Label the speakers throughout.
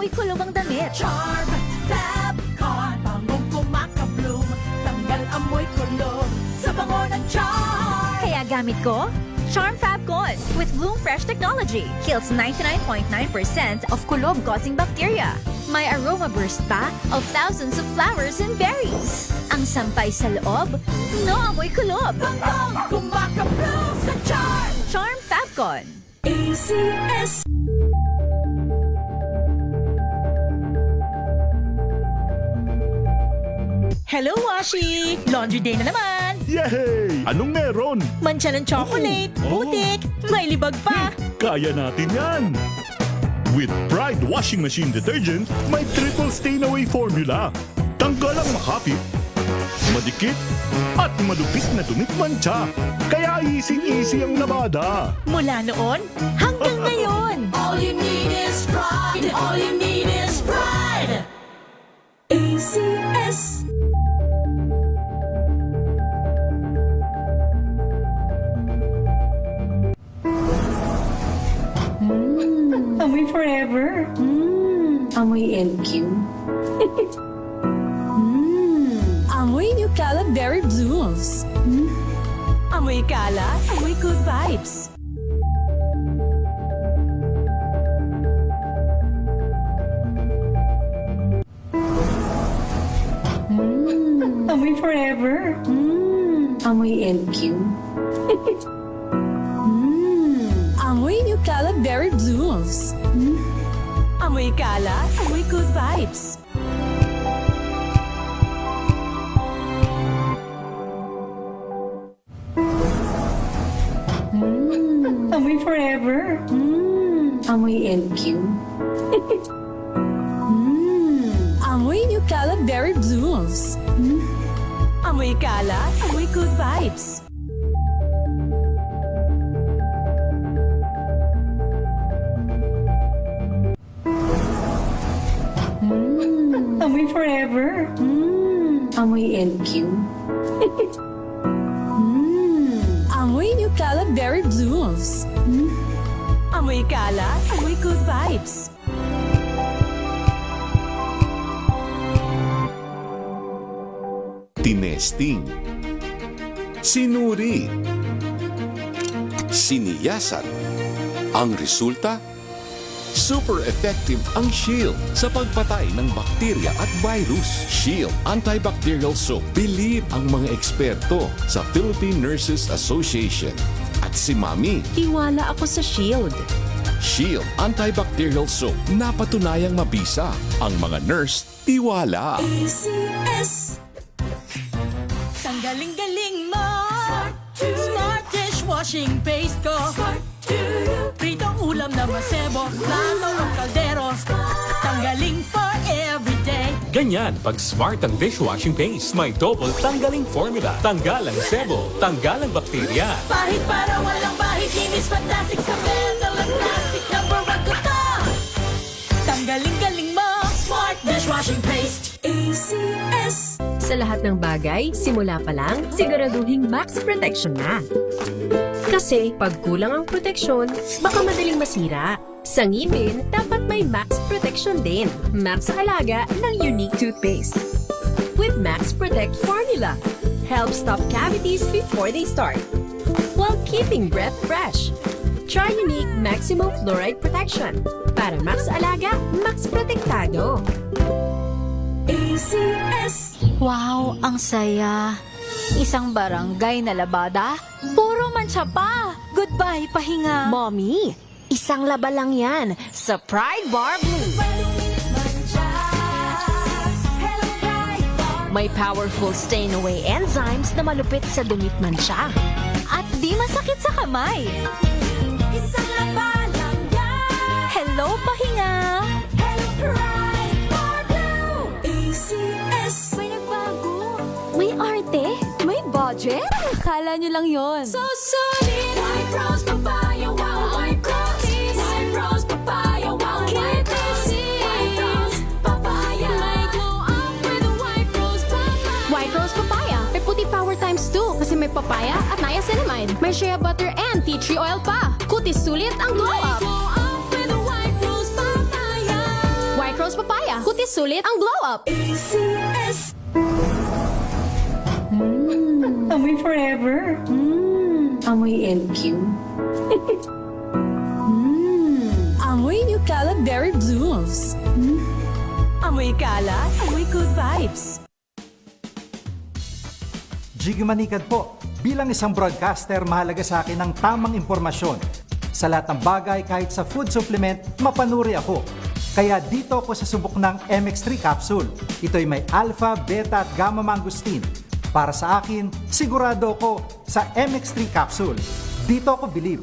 Speaker 1: amoy kulob ang damit.
Speaker 2: Charm Fabcon, bangong kumaka-bloom, tanggal amoy kulob sa bango ng charm.
Speaker 1: Kaya gamit ko, Charm Fabcon with Bloom Fresh Technology. Kills 99.9% of kulob-causing bacteria. May aroma burst pa of thousands of flowers and berries. Ang sampay sa loob, no amoy kulob.
Speaker 2: Bangong kumaka-bloom sa charm.
Speaker 1: Charm Fabcon.
Speaker 2: ACS.
Speaker 3: Hello, Washi! Laundry day na naman!
Speaker 4: Yay! Anong meron?
Speaker 3: Mancha ng chocolate,
Speaker 4: Oh.
Speaker 3: putik, may libag pa!
Speaker 4: Kaya natin yan! With Pride Washing Machine Detergent, may triple stain-away formula. Tanggal ang makapit, madikit, at malupit na dumit mancha. Kaya easy-easy ang labada.
Speaker 3: Mula noon hanggang ngayon!
Speaker 2: All you need is pride. All you need is pride. ACS.
Speaker 5: Amoy forever. Amoy LQ.
Speaker 2: Amoy New Cala Berry Blooms. Amoy Kala, amoy good vibes.
Speaker 5: Amoy forever. Amoy LQ.
Speaker 2: Amoy New Cala Berry Blooms. Amoy Kala, amoy good vibes.
Speaker 5: Amoy forever. Amoy LQ.
Speaker 2: Amoy New Cala Berry Blooms. Amoy Kala, amoy good vibes.
Speaker 5: Amoy forever. Amoy LQ.
Speaker 2: Amoy New Cala Berry Blooms. Amoy Kala, amoy good vibes.
Speaker 6: Tinesting, sinuri, siniyasan. Ang resulta? Super effective ang Shield sa pagpatay ng bakterya at virus. Shield Antibacterial Soap. Believe ang mga eksperto sa Philippine Nurses Association. At si Mami,
Speaker 7: Tiwala ako sa Shield.
Speaker 6: Shield Antibacterial Soap. Napatunayang mabisa. Ang mga nurse, tiwala.
Speaker 2: ACS. Tanggaling-galing mo. Smart dishwashing paste ko. Pritong ulam na masebo. Plato o kaldero. Tanggaling for everyday.
Speaker 8: Ganyan pag smart ang dishwashing paste. May double tanggaling formula. Tanggal ang sebo, tanggal ang bakterya.
Speaker 2: Pahit para walang bahid. Linis fantastic sa metal at plastic. Number one ko to. Tanggaling-galing mo. Smart dishwashing paste. ACS.
Speaker 7: Sa lahat ng bagay, simula pa lang, siguraduhing max protection na. Kasi pag kulang ang proteksyon, baka madaling masira. Sa ngipin, dapat may max protection din. Max Alaga ng Unique Toothpaste. With Max Protect Formula, helps stop cavities before they start, while keeping breath fresh. Try Unique Maximum Fluoride Protection. Para Max Alaga, Max Protektado.
Speaker 2: ACS.
Speaker 1: Wow, ang saya. Isang barangay na labada, puro mancha pa. Goodbye, pahinga.
Speaker 7: Mommy, isang laba lang yan sa Pride Bar Blue. May powerful stain-away enzymes na malupit sa dumit mancha.
Speaker 1: At di masakit sa kamay.
Speaker 2: Isang laba lang yan.
Speaker 1: Hello, pahinga.
Speaker 2: Hello, Pride Bar Blue. ACS.
Speaker 1: May nagbago. May arte. May budget. Akala nyo lang yon.
Speaker 2: So solid. White Rose Papaya, wow, White Rose. White Rose Papaya, wow, White Rose. White Rose Papaya. May glow up with a White Rose Papaya.
Speaker 9: White Rose Papaya. May puti power times 2 kasi may papaya at niacinamide. May shea butter and tea tree oil pa. Kutis sulit ang glow up.
Speaker 2: Glow up with a White Rose Papaya.
Speaker 9: White Di sulit ang glow up.
Speaker 5: Amoy forever. Amoy LQ.
Speaker 2: Amoy New Caleb Berry Blooms.
Speaker 3: Amoy kalat, amoy good vibes.
Speaker 10: Jiggy Manikad po. Bilang isang broadcaster, mahalaga sa akin ang tamang impormasyon. Sa lahat ng bagay, kahit sa food supplement, mapanuri ako. Kaya dito ako sa subok ng MX3 capsule. Ito'y may alpha, beta at gamma mangosteen. Para sa akin, sigurado ako sa MX3 capsule. Dito ako believe.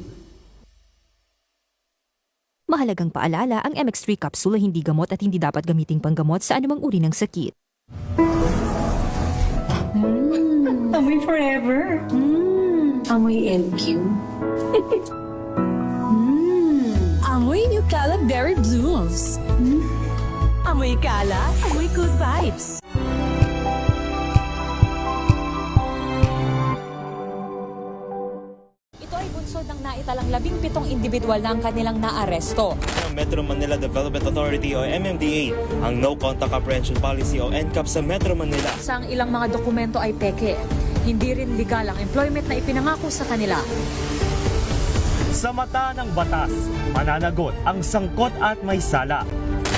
Speaker 1: Mahalagang paalala, ang MX3 capsule ay hindi gamot at hindi dapat gamiting panggamot sa anumang uri ng sakit.
Speaker 5: Amoy forever. Amoy LQ.
Speaker 2: Amoy New Caleb Berry Blooms.
Speaker 3: Amoy kalat, amoy good vibes.
Speaker 11: Ito ay bunsod ng naitalang 17 individual na ang kanilang naaresto.
Speaker 12: Ng Metro Manila Development Authority o MMDA ang No Contact Apprehension Policy o NCAP sa Metro Manila.
Speaker 11: Sa ang ilang mga dokumento ay peke. Hindi rin legal ang employment na ipinangako sa kanila.
Speaker 12: Sa mata ng batas, mananagot ang sangkot at may sala.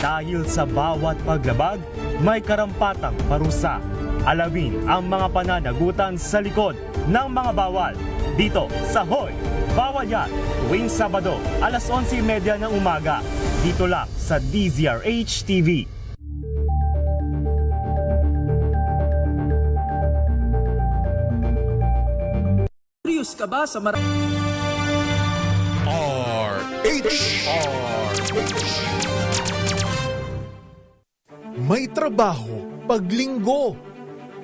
Speaker 12: Dahil sa bawat paglabag, may karampatang parusa. Alamin ang mga pananagutan sa likod ng mga bawal. Dito sa Hoy! Bawal Yan! Tuwing Sabado, alas 11:30 ng umaga. Dito lang sa DZRH TV.
Speaker 13: Curious ka ba sa
Speaker 14: May trabaho paglinggo.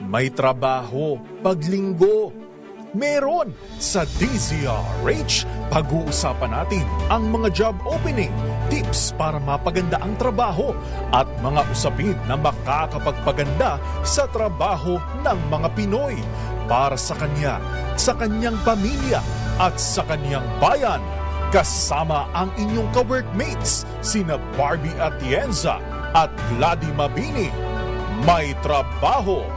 Speaker 14: May trabaho paglinggo. Meron sa DZRH. Pag-uusapan natin ang mga job opening, tips para mapaganda ang trabaho at mga usapin na makakapagpaganda sa trabaho ng mga Pinoy para sa kanya, sa kanyang pamilya at sa kanyang bayan. Kasama ang inyong ka-workmates, sina Barbie Atienza at Gladys Mabini. May trabaho.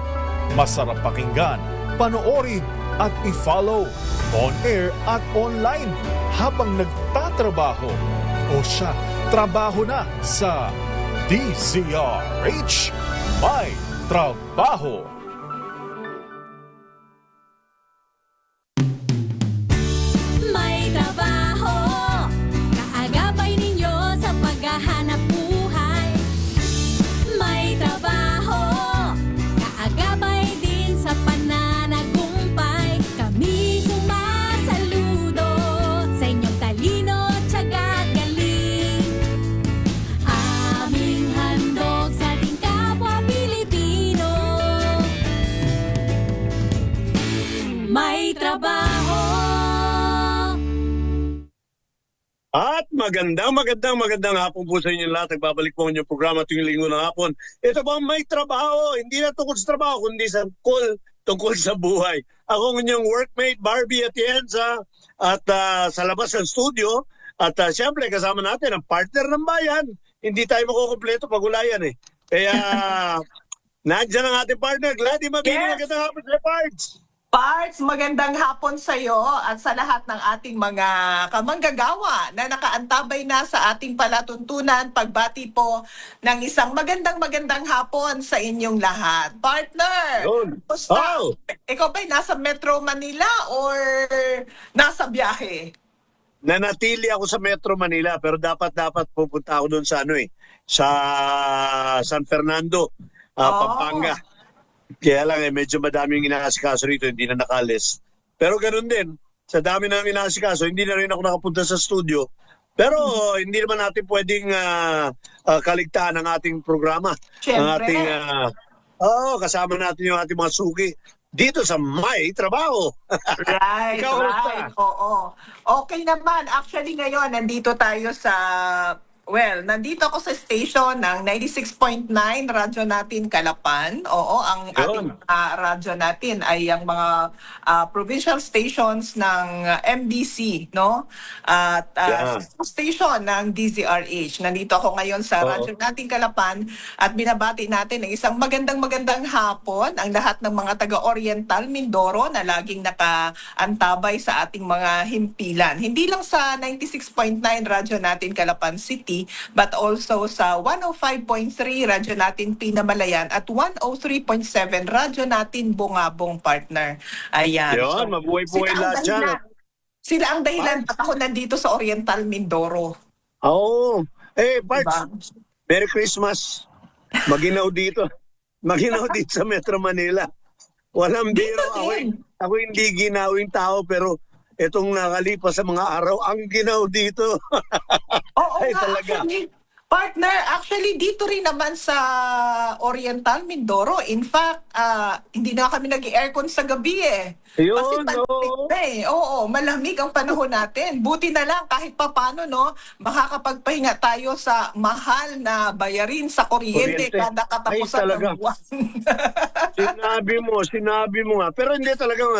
Speaker 14: Masarap pakinggan, panoorin at i-follow on air at online habang nagtatrabaho o siya trabaho na sa DZRH. May trabaho.
Speaker 2: May trabaho. Kaagapay ninyo sa paghahanap buhay. May trabaho. Kaagapay din sa pananagumpay. Kami sumasaludo sa inyong talino, tiyaga at galing. Aming handog sa ating kapwa Pilipino. May trabaho.
Speaker 15: At magandang hapon po sa inyo lahat. Nagbabalik po ang inyong programa tuwing linggo ng hapon. Ito ba may trabaho? Hindi na tungkol sa trabaho, kundi tungkol sa buhay. Ako ang inyong workmate, Barbie Atienza, at sa labas ng studio. At siyempre, kasama natin ang partner ng bayan. Hindi tayo makukumpleto pag wala yan eh. Kaya, nandiyan ang ating partner, Gladys Mabini.
Speaker 16: Yes.
Speaker 15: Magandang hapon sa Parts.
Speaker 16: Parts, magandang hapon sa iyo at sa lahat ng ating mga kamanggagawa na nakaantabay na sa ating palatuntunan. Pagbati po ng isang magandang hapon sa inyong lahat. Partner, basta, ikaw ba'y nasa Metro Manila or nasa biyahe?
Speaker 15: Nanatili ako sa Metro Manila pero dapat pupunta ako doon sa sa San Fernando, Pampanga. Kaya lang medyo madaming inaasikaso rito, hindi na nakalis. Pero ganoon din, sa dami ng inaasikaso, hindi na rin ako nakapunta sa studio. Pero hindi naman natin pwedeng kaligtaan ang ating programa.
Speaker 16: Siyempre.
Speaker 15: Kasama natin yung ating mga suki dito sa May Trabaho.
Speaker 16: Right,
Speaker 15: Ikaw,
Speaker 16: right. Oo. Okay naman. Actually ngayon, nandito tayo sa Well, nandito ako sa station ng 96.9 radyo natin Kalapan. Oo, ang ating radyo natin ay ang mga provincial stations ng MDC, no? At station ng DZRH. Nandito ako ngayon sa radyo natin Kalapan at binabati natin ng isang magandang hapon ang lahat ng mga taga-Oriental Mindoro na laging nakaantabay sa ating mga himpilan. Hindi lang sa 96.9 radyo natin Kalapan City, but also sa 105.3 radyo natin Pinamalayan at 103.7 radyo natin Bungabong, partner. Ayan.
Speaker 15: Yun, mabuhay-buhay lahat dyan.
Speaker 16: Sila ang dahilan at ako nandito sa Oriental Mindoro.
Speaker 15: Oo. Parts, Merry Christmas. Maginaw dito. Maginaw dito sa Metro Manila. Walang biro. Ako hindi ginawing tao, pero itong nakalipas sa mga araw, ang ginaw dito.
Speaker 16: Oo
Speaker 15: ay,
Speaker 16: nga,
Speaker 15: talaga.
Speaker 16: Actually, dito rin naman sa Oriental Mindoro. In fact, hindi na kami nag-aircon sa gabi eh.
Speaker 15: Yun,
Speaker 16: kasi talamig na eh. Oo, malamig ang panahon natin. Buti na lang kahit papano, no, makakapagpahinga tayo sa mahal na bayarin sa kuryente kada katapusan ng buwan.
Speaker 15: Sinabi mo nga. Pero hindi talagang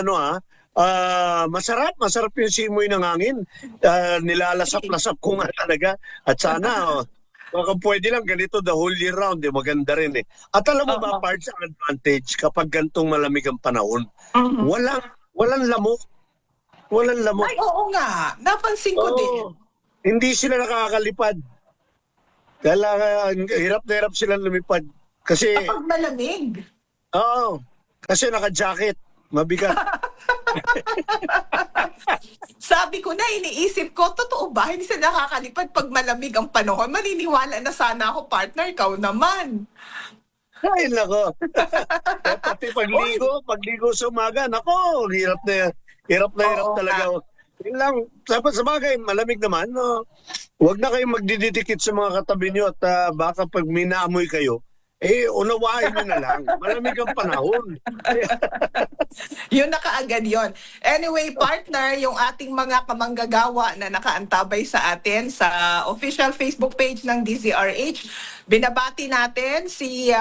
Speaker 15: masarap yung simoy ng hangin. Nilalasap-lasap ko nga talaga. At sana, baka pwede lang ganito the whole year round. Maganda rin eh. At alam mo ba, parts ang advantage kapag gantong malamig ang panahon? Walang lamok. Walang lamok.
Speaker 16: Ay, oo nga. Napansin ko din.
Speaker 15: Hindi sila nakakalipad. Hirap na hirap sila lumipad. Kasi,
Speaker 16: kapag malamig.
Speaker 15: Oo. Kasi naka-jacket. Mabigat.
Speaker 16: Sabi ko na, iniisip ko, totoo ba? Hindi sila nakakalipad pag malamig ang panahon. Maniniwala na sana ako, partner. Ikaw naman.
Speaker 15: Ay, nako. Pati pagligo sa umaga, nako, hirap na hirap talaga. Yun lang, sa bagay, malamig naman. Huwag na kayong magdididikit sa mga katabi nyo at baka pag minaamoy kayo, unawain nyo na lang. Malamig ang panahon.
Speaker 16: Yun na kaagad yun. Anyway, partner, yung ating mga kamanggagawa na nakaantabay sa atin sa official Facebook page ng DZRH, binabati natin si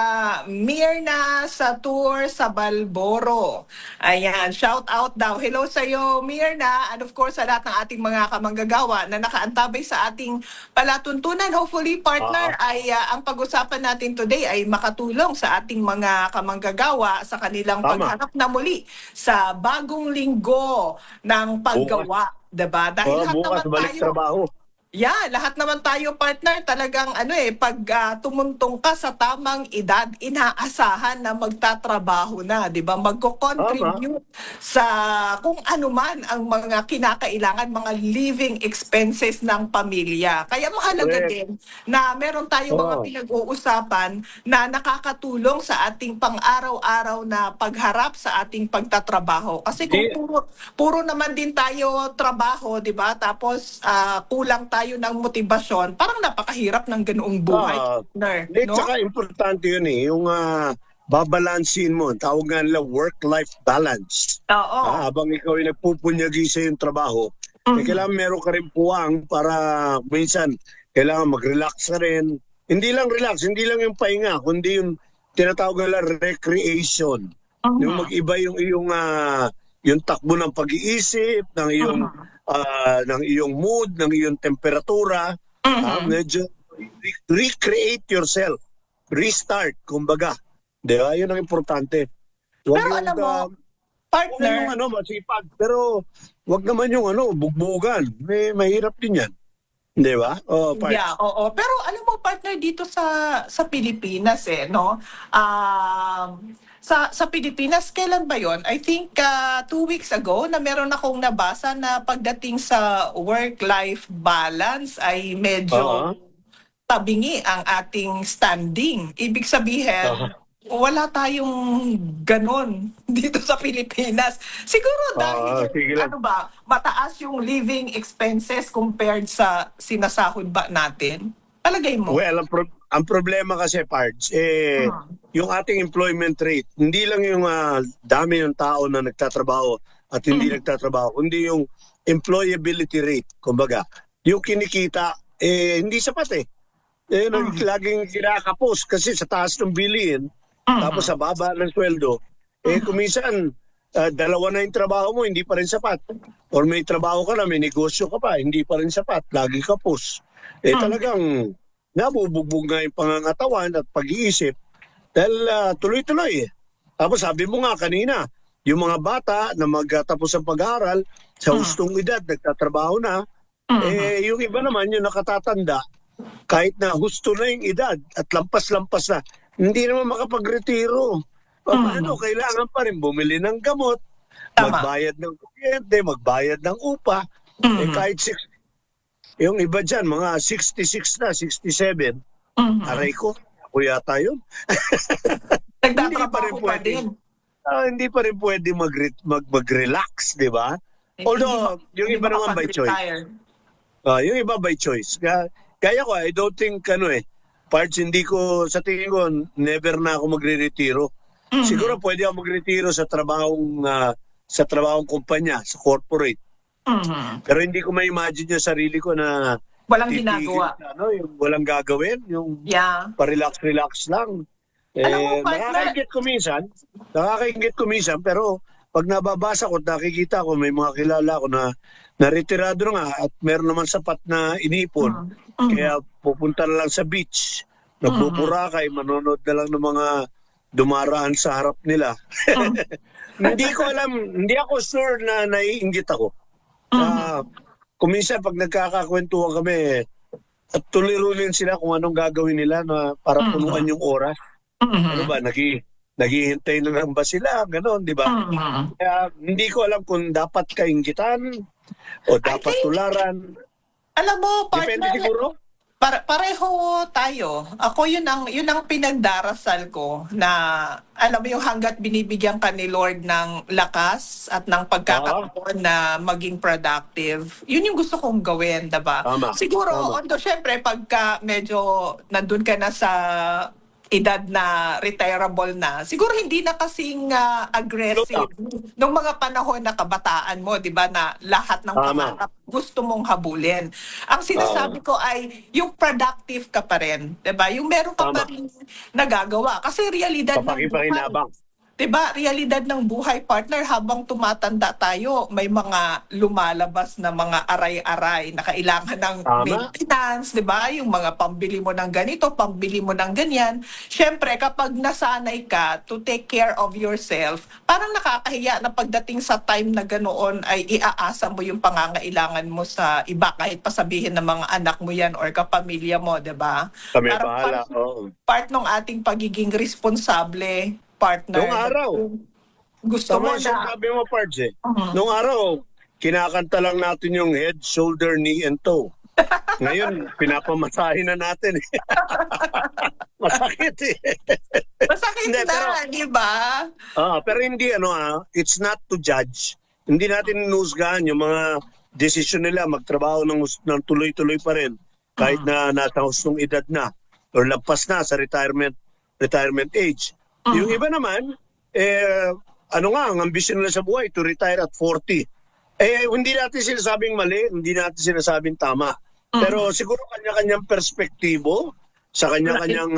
Speaker 16: Mirna sa tour sa Balboro. Ayan, shout out daw. Hello sa iyo, Mirna. And of course, sa lahat ng ating mga kamanggagawa na nakaantabay sa ating palatuntunan. Hopefully, partner, ay ang pag-usapan natin today ay makatulong sa ating mga kamanggagawa sa kanilang pagharap na muli sa bagong linggo ng paggawa. Diba? Dahil lahat naman tayo, lahat naman tayo, partner, talagang pag tumuntong ka sa tamang edad, inaasahan na magtatrabaho na, 'di ba? Magko-contribute sa kung ano man ang mga kinakailangan, mga living expenses ng pamilya. Kaya mahalaga din na meron tayong mga pinag-uusapan na nakakatulong sa ating pang-araw-araw na pagharap sa ating pagtatrabaho. Kasi kung puro naman din tayo trabaho, 'di ba? Tapos kulang tayo ng motibasyon, parang napakahirap ng ganoong buhay. No?
Speaker 15: Tsaka importante yun yung babalansin mo. Tawag nga nila work-life balance. Habang ikaw ay nagpupunyagi sa yung trabaho, kailangan meron ka rin puwang para minsan kailangan mag-relax ka rin. Hindi lang relax, hindi lang yung pahinga, kundi yung tinatawag nila recreation. Yung mag-iba yung yung takbo ng pag-iisip, ng iyong mood, ng iyong temperatura, medyo recreate yourself, restart, kumbaga. Di ba? Yun ang importante.
Speaker 16: Pero alam mo, partner,
Speaker 15: yung masipag, pero wag naman yung bugbugan. Mahirap din yan. Di ba?
Speaker 16: Yeah, oo. Pero alam mo, partner, dito sa Pilipinas no? Sa Pilipinas, kailan ba yon? I think 2 weeks ago na meron akong nabasa na pagdating sa work-life balance ay medyo tabingi ang ating standing. Ibig sabihin, wala tayong ganon dito sa Pilipinas. Siguro dahil mataas yung living expenses compared sa sinasahod ba natin? Palagay mo?
Speaker 15: Well, ang problema kasi, Pards, yung ating employment rate, hindi lang yung dami ng tao na nagtatrabaho at hindi nagtatrabaho, kundi yung employability rate, kumbaga. Yung kinikita, hindi sapat Laging kinakapos kasi sa taas ng bilihin, tapos sa baba ng sweldo. Kuminsan, dalawa na yung trabaho mo, hindi pa rin sapat. Or may trabaho ka na, may negosyo ka pa, hindi pa rin sapat, lagi kapos. Talagang nabubugbog nga yung pangangatawan at pag-iisip dahil tuloy-tuloy. Tapos sabi mo nga kanina, yung mga bata na magtapos ng pag-aaral sa hustong edad, nagtatrabaho na, yung iba naman yung nakatatanda, kahit na husto na yung edad at lampas-lampas na, hindi naman makapag-retiro. Paano? Kailangan pa rin bumili ng gamot, magbayad ng kuryente, magbayad ng upa. Kahit yung iba dyan, mga 66 na, 67, aray ko, ako yata yun.
Speaker 16: Nagtatrabaho pa din.
Speaker 15: Hindi pa rin pwede mag-relax, di ba? Although, yung iba naman by choice. Yung iba by choice. Kaya ko, I don't think, parts hindi ko, sa tingin ko, never na ako magre-retiro. Siguro pwede ako magretiro sa trabahong kumpanya, sa corporate. Pero hindi ko ma-imagine yung sarili ko na
Speaker 16: walang ginagawa.
Speaker 15: Yung walang gagawin, yung pa-relax-relax lang. Nakakaingit ko minsan, pero pag nababasa ko, nakikita ko, may mga kilala ko na naretirado na nga at meron naman sapat na inipon. Kaya pupunta na lang sa beach, nagbuburakay, manonood na lang ng mga dumaraan sa harap nila. Hindi ko alam, hindi ako sure na naiinggit ako. Kung minsan pag nagkakakwentuhan kami, at tulirulin sila kung anong gagawin nila na para punuan yung oras. Ano ba, naghihintay na lang ba sila? Ganon, di ba? Kaya hindi ko alam kung dapat kainggitan o dapat tularan.
Speaker 16: Alam mo,
Speaker 15: depende
Speaker 16: partner,
Speaker 15: siguro.
Speaker 16: Pareho tayo. Ako yun ang pinagdarasal ko na alam mo yung hangga't binibigyan ka ni Lord ng lakas at ng pagkakataon na maging productive. Yun yung gusto kong gawin, diba? Siguro, although syempre pagka medyo nandun ka na sa edad na retirable na, siguro hindi na kasing aggressive nung mga panahon na kabataan mo, di ba, na lahat ng pangarap gusto mong habulin. Ang sinasabi ko ay yung productive ka pa rin, di ba? Yung meron ka pa rin nagagawa. Kasi realidad ng buhay. Diba, realidad ng buhay, partner, habang tumatanda tayo, may mga lumalabas na mga aray-aray na kailangan ng maintenance, diba? Yung mga pambili mo ng ganito, pambili mo ng ganyan. Siyempre, kapag nasanay ka to take care of yourself, parang nakakahiya na pagdating sa time na ganoon ay iaasa mo yung pangangailangan mo sa iba, kahit pasabihin ng mga anak mo yan or kapamilya mo, diba?
Speaker 15: Kami bahala.
Speaker 16: Part ng ating pagiging responsable, partner.
Speaker 15: Nung araw.
Speaker 16: Gusto mo na.
Speaker 15: Sabi mo, Pards, Nung araw, kinakanta lang natin yung head, shoulder, knee, and toe. Ngayon, pinapamasahin na natin. Masakit
Speaker 16: Masakit na, di ba?
Speaker 15: Pero hindi, it's not to judge. Hindi natin inusgahan yung mga desisyon nila magtrabaho ng tuloy-tuloy pa rin kahit na nasa hustong edad na or lampas na sa retirement age. Yung iba naman, ang ambisyon nila sa buhay to retire at 40. Hindi natin sinasabing mali, hindi natin sinasabing tama. Pero siguro kanya-kanyang perspektibo, sa kanya-kanyang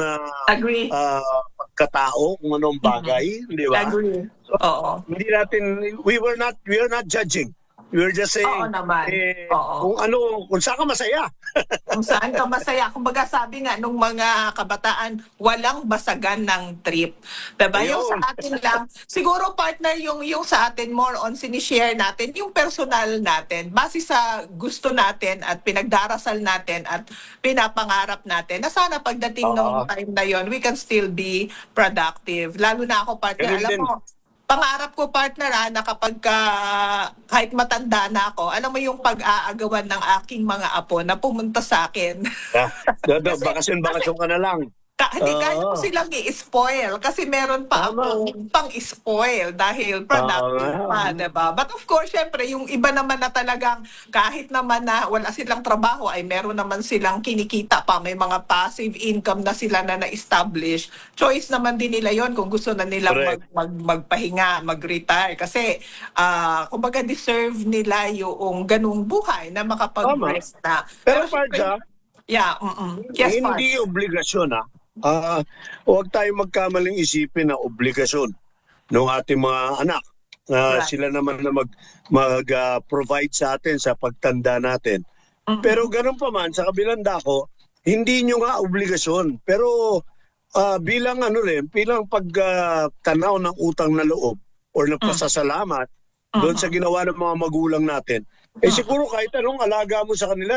Speaker 15: pagkatao, kung anong bagay, di ba?
Speaker 16: Agree. Oo.
Speaker 15: Hindi natin, we are not judging. We were just saying, kung saan ka masaya.
Speaker 16: Kung saan ka masaya. Kumbaga sabi nga, nung mga kabataan, walang basagan ng trip. Diba? Yung sa atin lang, siguro partner, yung sa atin more on sinishare natin, yung personal natin, base sa gusto natin at pinagdarasal natin at pinapangarap natin, na sana pagdating ng time na yon, we can still be productive. Lalo na ako, partner, alam mo, pangarap ko, partner, na kapag kahit matanda na ako, alam mo yung pag-aagawan ng aking mga apo na pumunta sa akin.
Speaker 15: Bakasyon ka na lang.
Speaker 16: Hindi kaya ko silang i-spoil kasi meron pa ako pang-spoil dahil productive pa, diba? But of course, syempre, yung iba naman na talagang kahit naman na wala silang trabaho ay meron naman silang kinikita pa. May mga passive income na sila na na-establish. Choice naman din nila yon kung gusto na nilang magpahinga, mag-retire. Kasi, kumbaga deserve nila yung ganung buhay na makapag-rest na.
Speaker 15: Pero Parja,
Speaker 16: Yeah. Yes, Mark.
Speaker 15: Hindi obligasyon huwag tayong magkamaling isipin na obligasyon ng ating mga anak.
Speaker 16: Right.
Speaker 15: Sila naman na mag-provide sa atin sa pagtanda natin. Pero ganun pa man, sa kabilang dako, hindi nyo nga obligasyon. Pero bilang bilang pagtanaw ng utang na loob or ng pasasalamat doon sa ginawa ng mga magulang natin, siguro kahit anong alaga mo sa kanila,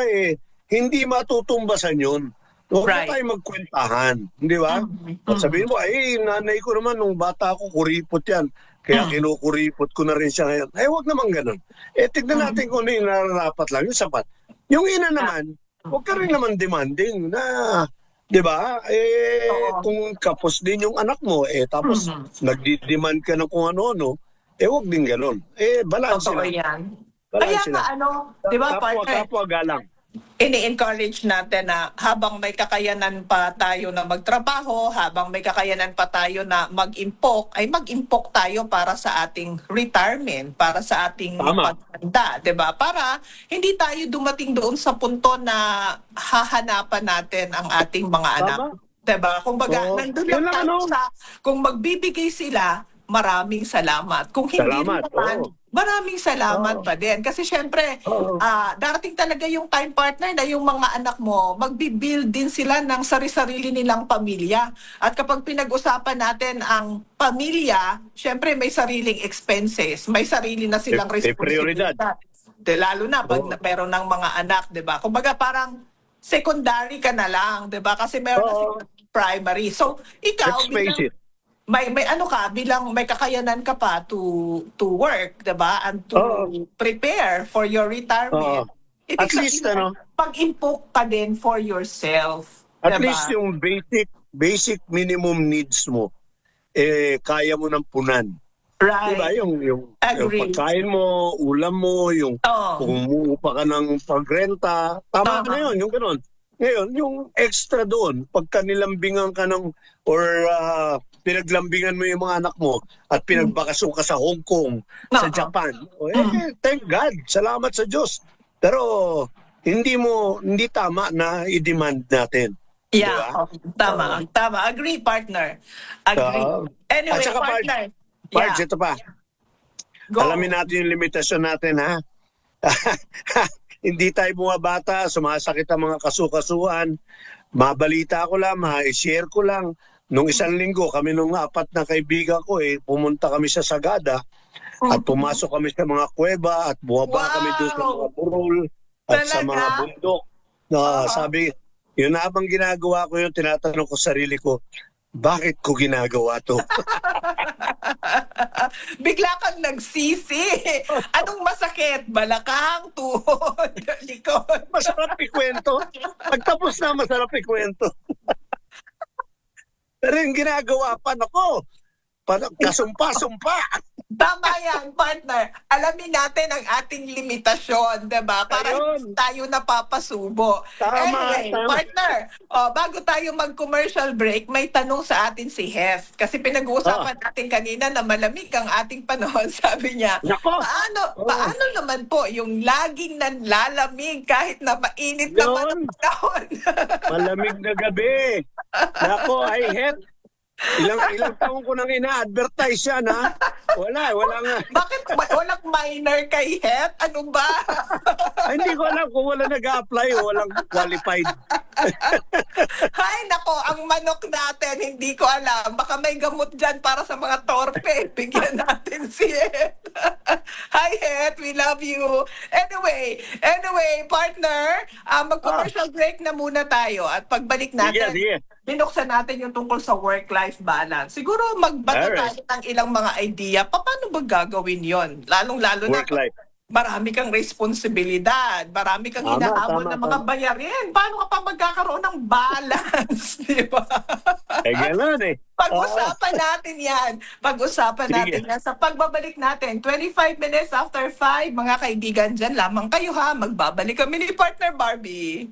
Speaker 15: hindi matutumbasan yun. Huwag na tayo magkwentahan, di ba? At sabihin mo, nanay ko naman, nung bata ako, kuripot yan. Kaya kinukuripot ko na rin siya ngayon. Huwag naman ganun. Tignan natin kung ano yung nararapat lang, yung sapat. Yung ina naman, huwag ka rin naman demanding na, di ba? Kung kapos din yung anak mo, tapos nagdi-demand ka ng kung ano-ano, huwag din ganun. Balance
Speaker 16: Totoo
Speaker 15: sila.
Speaker 16: yan.
Speaker 15: Balance
Speaker 16: Kaya
Speaker 15: sila.
Speaker 16: di ba, partner?
Speaker 15: Kapwa galang.
Speaker 16: Ini-encourage natin na habang may kakayanan pa tayo na magtrabaho, habang may kakayanan pa tayo na mag-impok, ay mag-impok tayo para sa ating retirement, para sa ating pagtanda, 'di ba? Para hindi tayo dumating doon sa punto na hahanapan natin ang ating mga anak. 'Di ba? Kumbaga, nandun lang tayo sa kung magbibigay sila, maraming salamat. Kung hindi naman, maraming salamat pa din. Kasi syempre, darating talaga yung time, partner, na yung mga anak mo, magbibuild din sila ng sari-sarili nilang pamilya. At kapag pinag-usapan natin ang pamilya, syempre may sariling expenses, may sarili na silang responsibilidad. Lalo na pag meron ng mga anak, di ba? Kumbaga parang secondary ka na lang, di ba? Kasi meron na silang primary. So, ikaw,
Speaker 15: let's face it.
Speaker 16: may ano ka bilang may kakayanan ka pa to work, 'di ba? And to prepare for your retirement.
Speaker 15: At least
Speaker 16: pag-impok ka din for yourself.
Speaker 15: At
Speaker 16: diba?
Speaker 15: least yung basic minimum needs mo kaya mo nang punan.
Speaker 16: Right.
Speaker 15: Diba? Yung pagkain mo, ulam mo, yung kung umuupa ka ng pagrenta, tama na yun, yung gano'n. Ngayon, yung extra doon, pagka nilambingan ka ng or pinaglambingan mo yung mga anak mo at pinagbakasyon ka sa Hong Kong, sa Japan. Thank God. Salamat sa Diyos. Pero hindi tama na i-demand natin.
Speaker 16: Yeah, diba? Tama. Agree, partner. Agree. Anyway,
Speaker 15: at saka,
Speaker 16: partner.
Speaker 15: Parts, ito pa. Alamin natin yung limitasyon natin, ha? Hindi tayo bumabata, sumasakit ang mga kasukasuan. Mabalita ko lang, ma-share ko lang. Nung isang linggo, kami nung 4 na kaibigan ko, pumunta kami sa Sagada at pumasok kami sa mga kuweba at buwaba kami doon sa mga burol at sa mga bundok. Sabi, yun habang ginagawa ko yun, tinatanong ko sarili ko, bakit ko ginagawa to?
Speaker 16: Bigla kang nagsisi. Anong masakit? Balakang, tuhod, likod.
Speaker 15: Masarap ikwento. Pagtapos na, masarap ikwento. Pero yung ginagawa pa, nako, kasumpa-sumpa.
Speaker 16: Tama yan, partner. Alamin natin ang ating limitasyon, diba? Para hindi tayo napapasubo. Anyway, partner, bago tayo mag-commercial break, may tanong sa atin si Hef. Kasi pinag-uusapan natin kanina na malamig ang ating panahon. Sabi niya, paano naman po yung laging nanlalamig kahit na mainit naman ang panahon?
Speaker 15: Malamig na gabi. Nako, ay Hef. Ilang taon ko nang ina-advertise yan, ha? Wala nga.
Speaker 16: Bakit walang minor kay Het? Ano ba?
Speaker 15: Ay, hindi ko alam kung wala nag-a-apply o walang qualified.
Speaker 16: Hay, nako, ang manok natin, hindi ko alam. Baka may gamot dyan para sa mga torpe. Bigyan natin si Het. Hi, Het. We love you. Anyway, partner, mag-commercial break na muna tayo. At pagbalik natin, binuksan natin yung tungkol sa work-life balance. Siguro magbato tayo ng ilang mga idea. Paano ba gagawin yon? Lalong-lalo na marami kang responsibilidad, marami kang hinahamon ng mga bayarin. Paano ka pa magkakaroon ng balance? Di ba?
Speaker 15: Ganun
Speaker 16: Pag-usapan natin yan. Pag-usapan natin yan. Sa pagbabalik natin, 25 minutes after 5, mga kaibigan, dyan lamang kayo ha. Magbabalik kami ni Partner Barbie.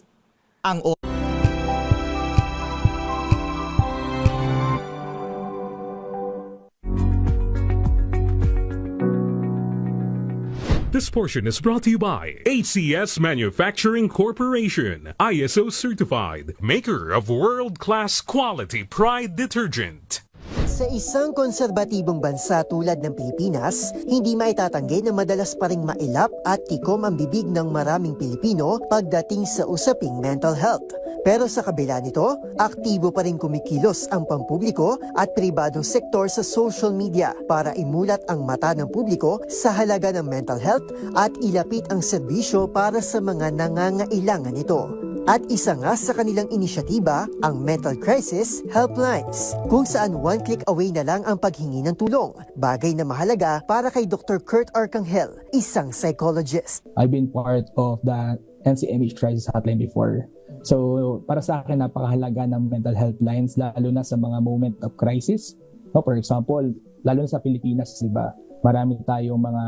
Speaker 8: This portion is brought to you by HCS Manufacturing Corporation, ISO certified, maker of world-class quality Pride detergent.
Speaker 17: Sa isang konserbatibong bansa tulad ng Pilipinas, hindi maitatanggi na madalas pa ring mailap at tikom ang bibig ng maraming Pilipino pagdating sa usaping mental health. Pero sa kabila nito, aktibo pa rin kumikilos ang pampubliko at pribadong sektor sa social media para imulat ang mata ng publiko sa halaga ng mental health at ilapit ang serbisyo para sa mga nangangailangan nito. At isa nga sa kanilang inisyatiba, ang Mental Crisis Helplines, kung saan one click away na lang ang paghingi ng tulong. Bagay na mahalaga para kay Dr. Kurt Arcangel, isang psychologist.
Speaker 18: I've been part of the NCMH Crisis Hotline before. So para sa akin, napakahalaga ng mental health lines lalo na sa mga moment of crisis. No, for example, lalo na sa Pilipinas, diba? Marami tayong mga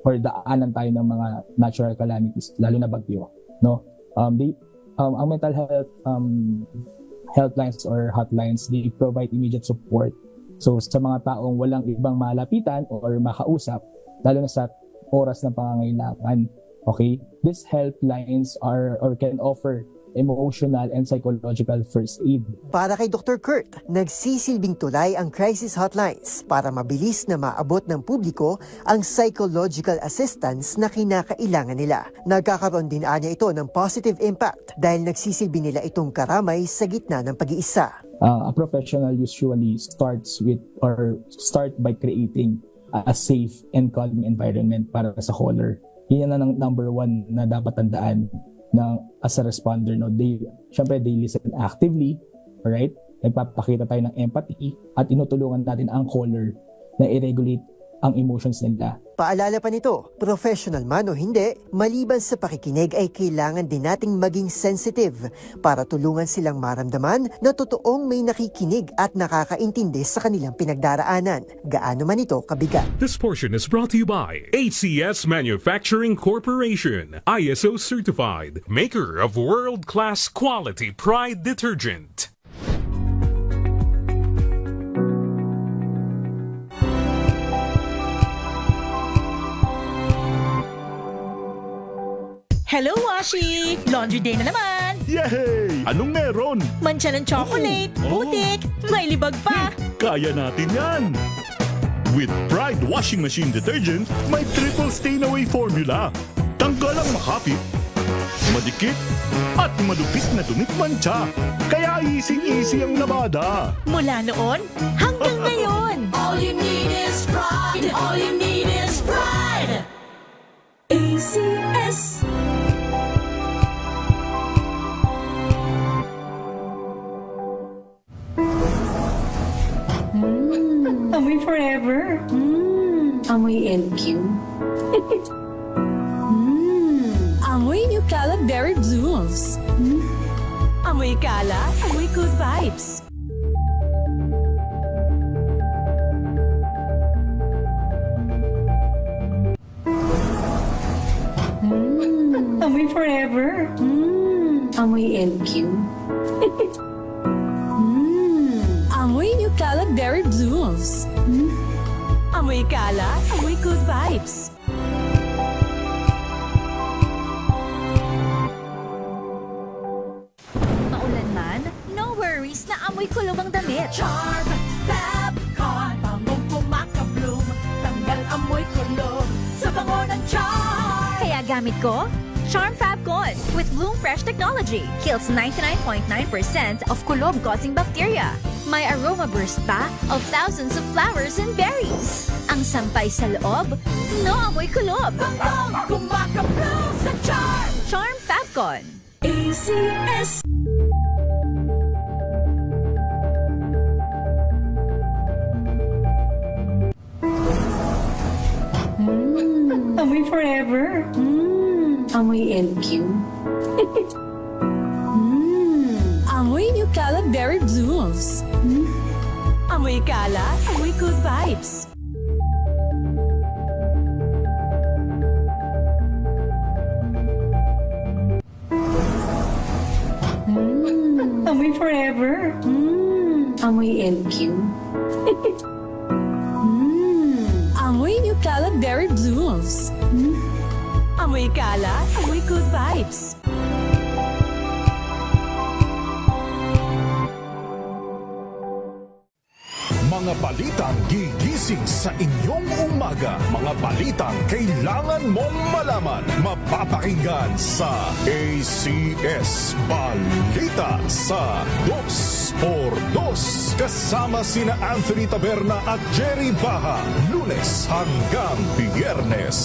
Speaker 18: or daanan tayo ng mga natural calamities, lalo na bagyo. No? Ang mental health helplines or hotlines, they provide immediate support. So sa mga taong walang ibang malapitan or makausap, lalo na sa oras ng pangangailangan, okay? These helplines are or can offer emotional and psychological first aid.
Speaker 17: Para kay Dr. Kurt, nagsisilbing tulay ang crisis hotlines para mabilis na maabot ng publiko ang psychological assistance na kinakailangan nila. Nagkakaroon din anya ito ng positive impact dahil nagsisilbi nila itong karamay sa gitna ng pag-iisa.
Speaker 18: A professional usually start by creating a safe and calming environment para sa caller. Yan ang number one na dapat tandaan na as a responder, no, syempre they listen actively, alright? Nagpapakita tayo ng empathy at inutulungan natin ang caller na i-regulate ang emotions nila.
Speaker 17: Paalala pa nito, professional man o hindi, maliban sa pakikinig ay kailangan din nating maging sensitive para tulungan silang maramdaman na totoong may nakikinig at nakakaintindi sa kanilang pinagdaraanan, gaano man ito kabigat.
Speaker 8: This portion is brought to you by HCS Manufacturing Corporation, ISO certified, maker of world-class quality Pride detergent.
Speaker 3: Hello, Washi! Laundry day na naman!
Speaker 4: Yay! Anong meron?
Speaker 3: Mancha ng chocolate, putik, may libag pa!
Speaker 4: Kaya natin yan! With Pride Washing Machine Detergent, may triple stain-away formula. Tanggal ang makapit, madikit, at malupit na dumit-mancha. Kaya easy-easy ang labada.
Speaker 3: Mula noon hanggang ngayon!
Speaker 2: All you need is pride. All you need is pride. ACS.
Speaker 5: Amoy forever. Amoy LQ.
Speaker 3: Amoy New Cala Berry Blooms. Amoy Cala, amoy good vibes.
Speaker 5: Amoy forever. Amoy LQ.
Speaker 3: Amoy New Cala Berry Blooms. Amoy Cala, amoy good vibes.
Speaker 1: Maulan man, no worries na amoy kulob ang damit.
Speaker 2: Charm, Fab, Con, bangong pumakabloom. Tanggal amoy kulob sa bango ng Charm.
Speaker 1: Kaya gamit ko, Charm Fab Con with Bloom Fresh technology. Kills 99.9% of kulob-causing bacteria. May aroma burst pa of thousands of flowers and berries. Ang sampay sa loob, no amoy kulob.
Speaker 2: Bangong pumakabloom sa Charm.
Speaker 1: Charm Fab Con.
Speaker 2: ACS.
Speaker 5: Amoy forever. Amoy LQ.
Speaker 3: Amoy New Cala Berry Blooms. Amoy Cala, amoy good vibes.
Speaker 5: Amoy forever. Amoy LQ.
Speaker 3: Amoy New Cala Berry Blooms. Amoy kala, amoy good vibes.
Speaker 14: Mga balitang gigising sa inyong umaga. Mga balitang kailangan mong malaman. Mapapakinggan sa ACS Balita sa 2x2. Kasama sina Anthony Taberna at Jerry Baha. Lunes hanggang Biyernes.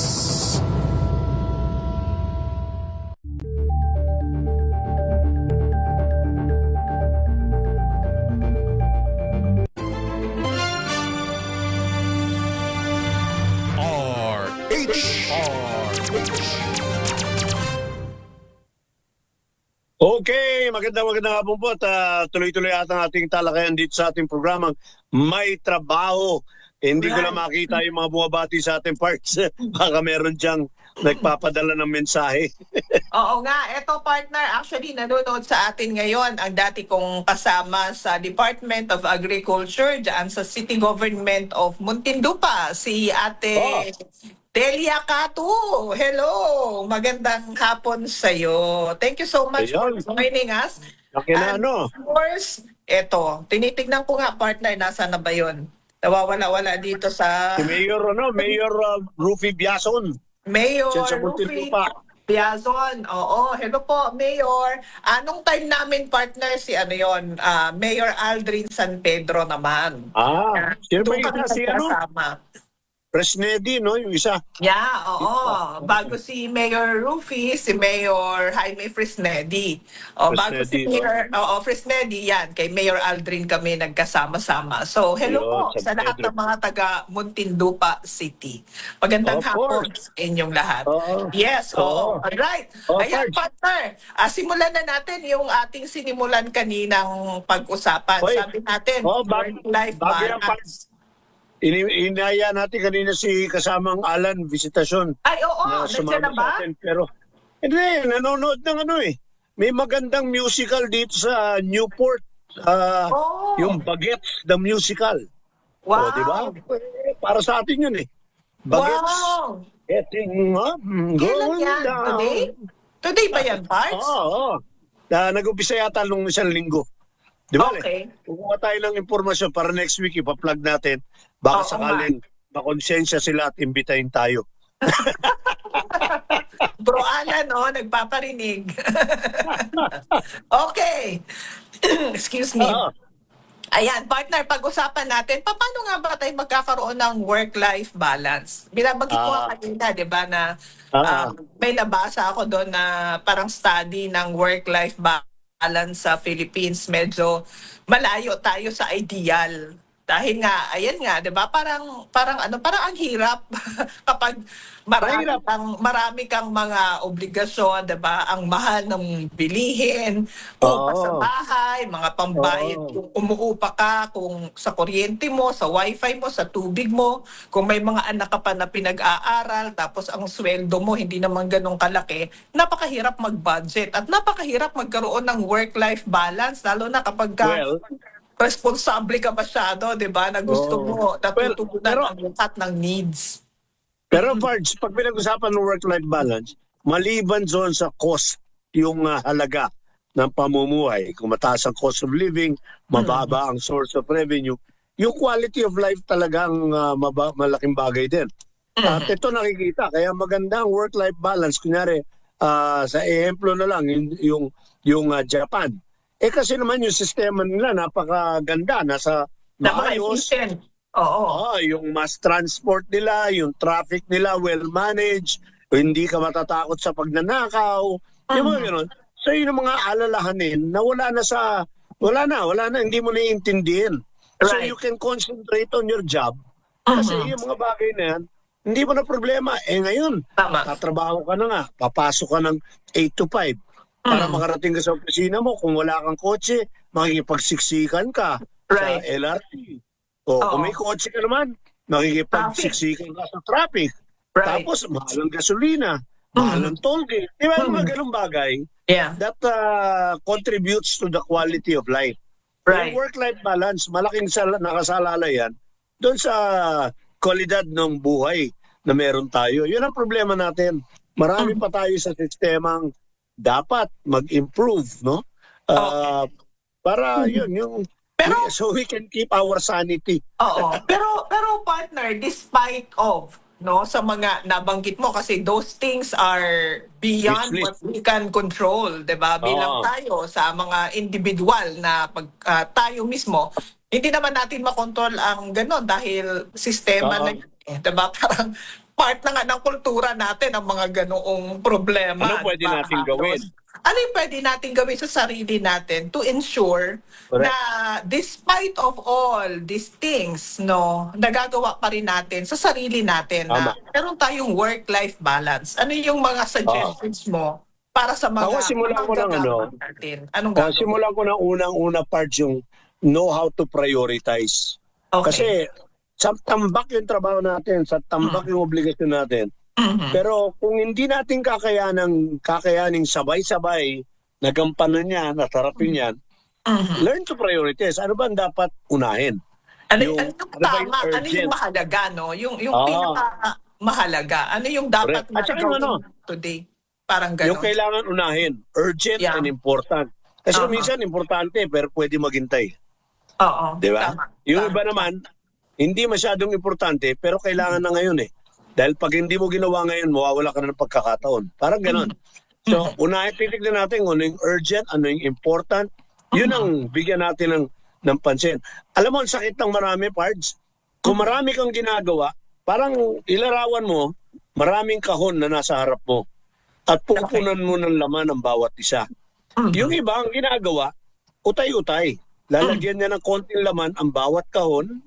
Speaker 15: Okay, magandang hapon po at tuloy-tuloy atang ating talakayan dito sa ating programang May Trabaho. Hindi ko na makita yung mga bumabati sa ating parts. Baka meron diyang nagpapadala ng mensahe.
Speaker 16: Oo nga, eto partner, actually nanonood sa atin ngayon ang dati kong kasama sa Department of Agriculture dyan sa City Government of Muntinlupa, si Ate Delia Catu. Hello! Magandang hapon sa'yo. Thank you so much for joining us. And of course, eto, tinitignan ko nga partner, nasa na ba yun? Nawawala-wala dito sa...
Speaker 15: Si Mayor Rufy Biason.
Speaker 16: Mayor
Speaker 15: Sa
Speaker 16: Rufy Biazon. Oo, hello po, Mayor. Anong time namin partner si Mayor Aldrin San Pedro naman.
Speaker 15: Sino ba
Speaker 16: Doon
Speaker 15: yung
Speaker 16: kami
Speaker 15: si
Speaker 16: nagkasama.
Speaker 15: Presnedy, no? Yung isa.
Speaker 16: Yeah, oo. Bago si Mayor Rufy, si Mayor Jaime Fresnedi. Bago si Mayor Fresnedi, yan. Kay Mayor Aldrin kami nagkasama-sama. So, hello po sa lahat ng mga taga Muntinlupa City. Magandang hapon sa inyong lahat. Yes, oo. Alright. Ayan, partner. Simulan na natin yung ating sinimulan kaninang pag-usapan. Sabi natin, work-life balance.
Speaker 15: Inaya natin kanina si kasamang Alan Visitasyon.
Speaker 16: Ay, oo. Nandiyan na ba?
Speaker 15: Pero, hindi, nanonood ng may magandang musical dito sa Newport. Yung Bagets, the musical.
Speaker 16: Wow.
Speaker 15: Diba? Para sa atin yun Bagets.
Speaker 16: Wow.
Speaker 15: Getting up,
Speaker 16: Kailan yan?
Speaker 15: down.
Speaker 16: Today? Today ba yan, Parts?
Speaker 15: Oo. Nag-umpisa yata nung isang linggo. Di ba?
Speaker 16: Okay.
Speaker 15: Kukuha tayo ng impormasyon para next week ipa-plug natin. Baka sakaling makonsensya sila at imbitahin tayo.
Speaker 16: Bro Alan, nagpaparinig. Okay. Excuse me. Ayan, partner, pag-usapan natin, paano nga ba tayo magkakaroon ng work-life balance? Binabagay ko kanina, di ba, na may nabasa ako doon na parang study ng work-life balance sa Philippines. Medyo malayo tayo sa ideal. Dahil nga, ayan nga, 'di ba? Parang ang hirap kapag marami kang mga obligasyon, 'di ba? Ang mahal ng bilihin, upa sa bahay, mga pambayad, kung umuupa ka, kung sa kuryente mo, sa wifi mo, sa tubig mo, kung may mga anak ka pa na pinag-aaral, tapos ang sweldo mo hindi naman ganun kalaki, napakahirap mag-budget at napakahirap magkaroon ng work-life balance, lalo na kapag responsable ka masyado, di ba? Na gusto mo natutugunan ang lahat ng needs.
Speaker 15: Pero Pards, pag pinag-usapan ng work-life balance, maliban doon sa cost, yung halaga ng pamumuhay, kung mataas ang cost of living, mababa ang source of revenue, yung quality of life talagang malaking bagay din. At ito nakikita, kaya maganda ang work-life balance. Kunyari, sa ehemplo na lang, yung Japan. Kasi naman yung sistema nila napakaganda, nasa maayos. Yung mass transport nila, yung traffic nila well-managed, hindi ka matatakot sa pagnanakaw. Yung mga gano'n. So yun ang mga alalahanin na wala na, hindi mo naiintindihin. So you can concentrate on your job. Kasi yung mga bagay na yan, hindi mo na problema. Ngayon, tatrabaho ka na nga, papasok ka ng 8 to 5. Para makarating ka sa opisina mo, kung wala kang kotse, makikipagsiksikan ka sa LRT. Kung may kotse ka naman, makikipagsiksikan ka sa traffic. Tapos, mahal ang gasolina, mahal ang toll gate. Di ba mga ganung bagay that contributes to the quality of life. Yung work-life balance, malaking nakasalala yan doon sa kwalidad ng buhay na meron tayo. Yun ang problema natin. marami pa tayo sa sistemang dapat mag-improve, no? Para yun, so we can keep our sanity.
Speaker 16: Oo. Pero partner, despite of sa mga nabanggit mo, kasi those things are beyond what we can control, 'di ba? Bilang tayo sa mga individual na tayo mismo, hindi naman natin makontrol ang gano'n dahil sistema na yun, 'di ba? Parang part na nga ng kultura natin ang mga ganoong problema.
Speaker 15: Ano pwede natin gawin?
Speaker 16: Ano yung pwede natin gawin sa sarili natin to ensure na despite of all these things, nagagawa pa rin natin sa sarili natin na meron tayong work-life balance. Ano yung mga suggestions mo para sa mga
Speaker 15: simulan ko ng
Speaker 16: natin? Anong gagawin?
Speaker 15: Simulan ko ng unang-una part yung know how to prioritize. Kasi sa tambak yung trabaho natin, sa tambak yung obligasyon natin. Pero kung hindi natin kakayaning sabay-sabay nagampanan yan, nasarapin yan, learn to prioritize. Ano ba ang dapat unahin?
Speaker 16: Ano yung tama? Ano yung mahalaga, no? Yung pinaka-mahalaga. Ano yung dapat na gawin today? Parang gano'n.
Speaker 15: Yung kailangan unahin, urgent and important. Kasi minsan importante, pero pwede maghintay.
Speaker 16: Oo.
Speaker 15: Di ba? Yung iba naman, hindi masyadong importante, pero kailangan na ngayon eh. Dahil pag hindi mo ginawa ngayon, mawawala ka na ng pagkakataon. Parang gano'n. So, titignan natin ano yung urgent, ano yung important. Yun ang bigyan natin ng pansin. Alam mo, ang sakit ng marami, Pards. Kung marami kang ginagawa, parang ilarawan mo, maraming kahon na nasa harap mo. At pupunan mo ng laman ang bawat isa. Yung iba ang ginagawa, utay-utay. Lalagyan niya ng konting laman ang bawat kahon.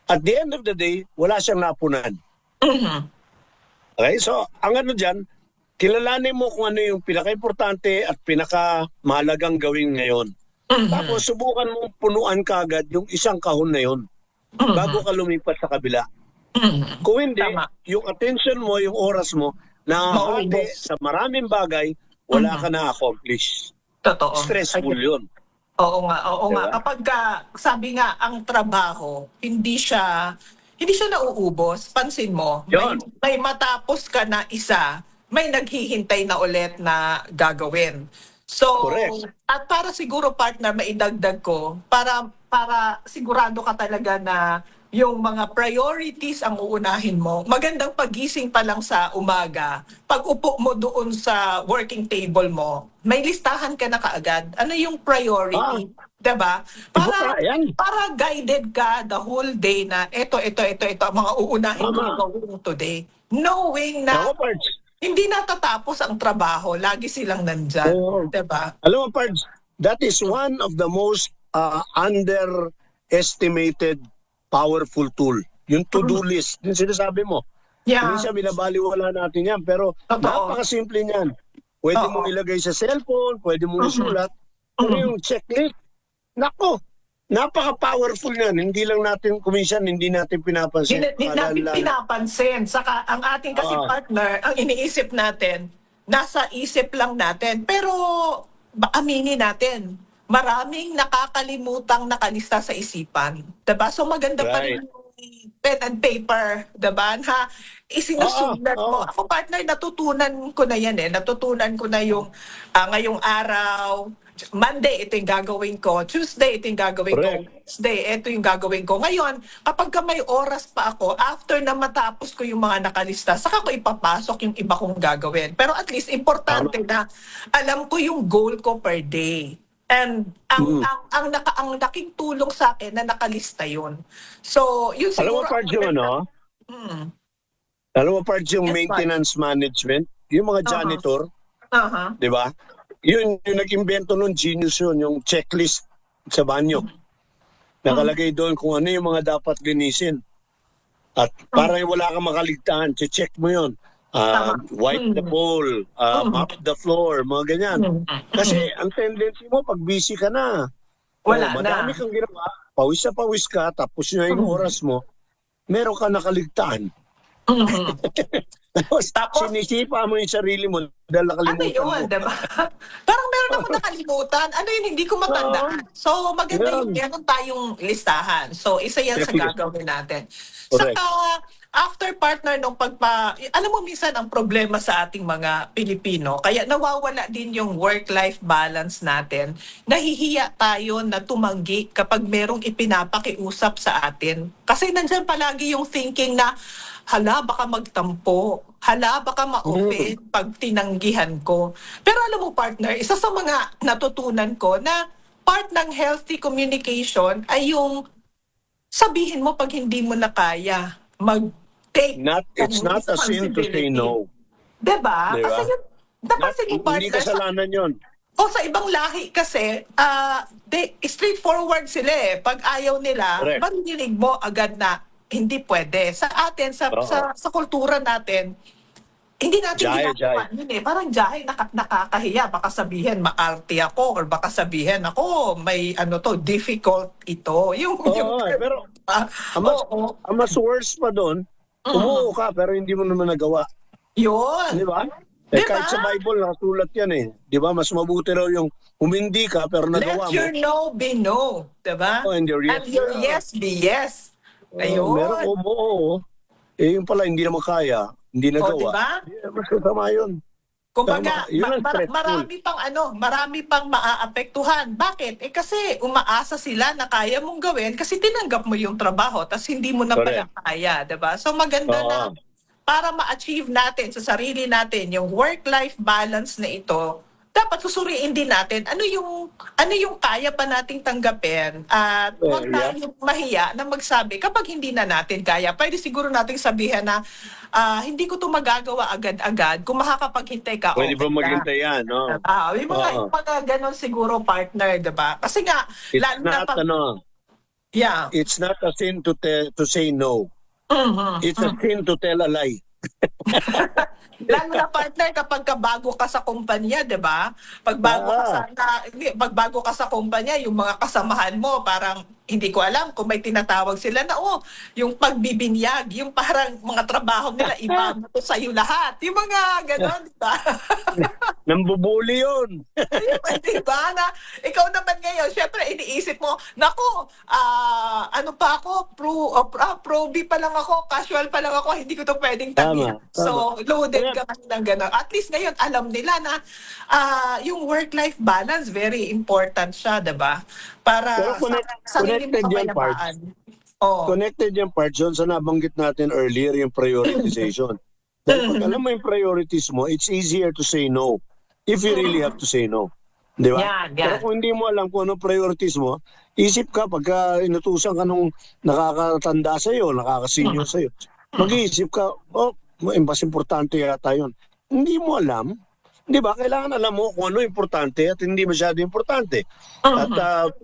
Speaker 15: At the end of the day, wala siyang napunan. Okay, so ang ano dyan, kilalanin mo kung ano yung pinaka-importante at pinaka-mahalagang gawin ngayon. Tapos subukan mong punuan kagad yung isang kahon na yun bago ka lumipat sa kabila. Kung hindi, yung attention mo, yung oras mo, nakahati sa maraming bagay, wala ka na-accomplish.
Speaker 16: Totoo.
Speaker 15: Stressful yun.
Speaker 16: Oo nga. Kapag sabi nga, ang trabaho, hindi siya nauubos. Pansin mo, may matapos ka na isa, may naghihintay na ulit na gagawin. So, at para siguro partner, maidagdag ko, para sigurado ka talaga na yung mga priorities ang uunahin mo. Magandang pagising pa lang sa umaga, pag upo mo doon sa working table mo, may listahan ka na kaagad. Ano yung priority? Diba? Para guided ka the whole day na ito ang mga uunahin kong gawin today. Knowing na hindi natatapos ang trabaho, lagi silang nandyan. Diba?
Speaker 15: Alam mo, Pards, that is one of the most underestimated powerful tool. Yung to-do list. Yung sinasabi mo. Minsan binabaliwala natin yan, pero napakasimple niyan. Pwede mo ilagay sa cellphone, pwede mo isulat. Ano yung checklist? Nako, napaka-powerful yan. Hindi lang natin, kuminsan, hindi natin pinapansin.
Speaker 16: Hindi natin pinapansin. Saka ang ating kasi partner, ang iniisip natin, nasa isip lang natin. Pero, aminin natin, maraming nakakalimutang nakalista sa isipan. Diba? So maganda pa rin yung pen and paper, diba? Na isinusulat mo. Ako partner, natutunan ko na yan eh. Natutunan ko na yung ngayong araw, Monday, ito yung gagawin ko. Tuesday, ito yung gagawin ko. Wednesday, ito yung gagawin ko. Ngayon, kapag may oras pa ako, after na matapos ko yung mga nakalista, saka ko ipapasok yung iba kong gagawin. Pero at least, importante na alam ko yung goal ko per day. And ang laking tulong sa akin na nakalista yun. So, yun siguro...
Speaker 15: Alam mo, Pards, yung maintenance management, yung mga janitor, di ba? Yun, yung nag-imbento nun, genius yun, yung checklist sa banyo. Nakalagay doon kung ano yung mga dapat linisin. At para wala kang makaligtaan, check mo yun. Wipe the bowl, mop the floor, mga ganyan. Kasi ang tendency mo, pag busy ka na, madami kang ginawa, pawis na pawis ka, tapos na yung oras mo, meron ka nakaligtaan. Tapos sinisipa mo yung sarili mo dahil nakalimutan mo.
Speaker 16: Ano yun, diba? Parang meron ako nakalimutan. Ano yun, hindi ko matandaan. So maganda yung meron tayong listahan. So isa yan sa gagawin natin. Saka after partner nung alam mo minsan ang problema sa ating mga Pilipino, kaya nawawala din yung work-life balance natin. Nahihiya tayo na tumanggi kapag merong ipinapakiusap sa atin. Kasi nandyan palagi yung thinking na, hala, baka magtampo. Hala, baka ma-offend pag tinanggihan ko. Pero alam mo partner, isa sa mga natutunan ko na part ng healthy communication ay yung sabihin mo pag hindi mo na kaya, mag-take
Speaker 15: It's not a sin to say no.
Speaker 16: Diba?
Speaker 15: Diba?
Speaker 16: Kasi yun, napansin mo
Speaker 15: Hindi
Speaker 16: partner,
Speaker 15: kasalanan yun.
Speaker 16: o sa ibang lahi kasi, straightforward sila eh. Pag ayaw nila,
Speaker 15: Correct.
Speaker 16: marinig mo agad na hindi pwede. Sa atin, sa kultura natin, hindi natin ginagawa yun eh. Parang jahe, nakakahiya. Baka sabihin, maarte ako or baka sabihin ako, may difficult ito.
Speaker 15: Pero ang mas worse pa doon, umuo ka pero hindi mo naman nagawa.
Speaker 16: Yun.
Speaker 15: Di ba?
Speaker 16: Diba?
Speaker 15: Kahit sa Bible, nakasulat yan eh. Di ba? Mas mabuti raw yung humindi ka pero nagawa
Speaker 16: Let your no be no. Diba?
Speaker 15: And your
Speaker 16: yes be yes. Ayun.
Speaker 15: Meron umuo. Yung pala hindi naman kaya. Hindi nagawa.
Speaker 16: Diba?
Speaker 15: Mas kasama yun.
Speaker 16: Kumbaga,
Speaker 15: Yun ang stressful.
Speaker 16: marami pang maaapektuhan. Bakit? Kasi umaasa sila na kaya mong gawin kasi tinanggap mo yung trabaho tas hindi mo na pala kaya, 'di ba? So maganda na para ma-achieve natin sa sarili natin yung work-life balance na ito. Dapat susuriin din natin ano yung kaya pa nating tanggapin at huwag tayong mahiya na magsabi kapag hindi na natin kaya. Pwede siguro nating sabihin na hindi ko to magagawa agad-agad. Kung makakapaghintay ka,
Speaker 15: Pwede
Speaker 16: okay
Speaker 15: ba maghintay yan? No?
Speaker 16: Yung mga ganon siguro partner, diba? Kasi nga,
Speaker 15: It's not a sin to say no. It's a sin to tell a lie.
Speaker 16: Lalo na partner kapag bago ka sa kumpanya, 'di ba? Pag bago ka sa kumpanya, yung mga kasamahan mo parang hindi ko alam kung may tinatawag sila na yung pagbibinyag, yung parang mga trabaho nila iba to sa iyo lahat. Yung mga ganon, 'di ba?
Speaker 15: Nambubuli 'yun.
Speaker 16: Di ba? Na ikaw naman ngayon, syempre iniisip mo, nako, ano pa ako, pro B pa lang ako, casual pa lang ako, hindi ko to pwedeng tanggihan. So, loaded ka ng gano'n. At least ngayon, alam nila na yung work-life balance, very important siya, diba? Para sa sarili mo kapayapaan.
Speaker 15: Connected yung part John, sa nabanggit natin earlier, yung prioritization. Dahil pag alam mo yung priorities mo, it's easier to say no. If you really have to say no. Di ba? Pero kung hindi mo alam kung ano priorities mo, isip ka pagka inutusan ka nung nakakatanda sa'yo, nakakasenyor sa'yo, mag-iisip ka, mas importante yata yun. Hindi mo alam. Di ba? Kailangan alam mo kung ano importante at hindi masyado importante. At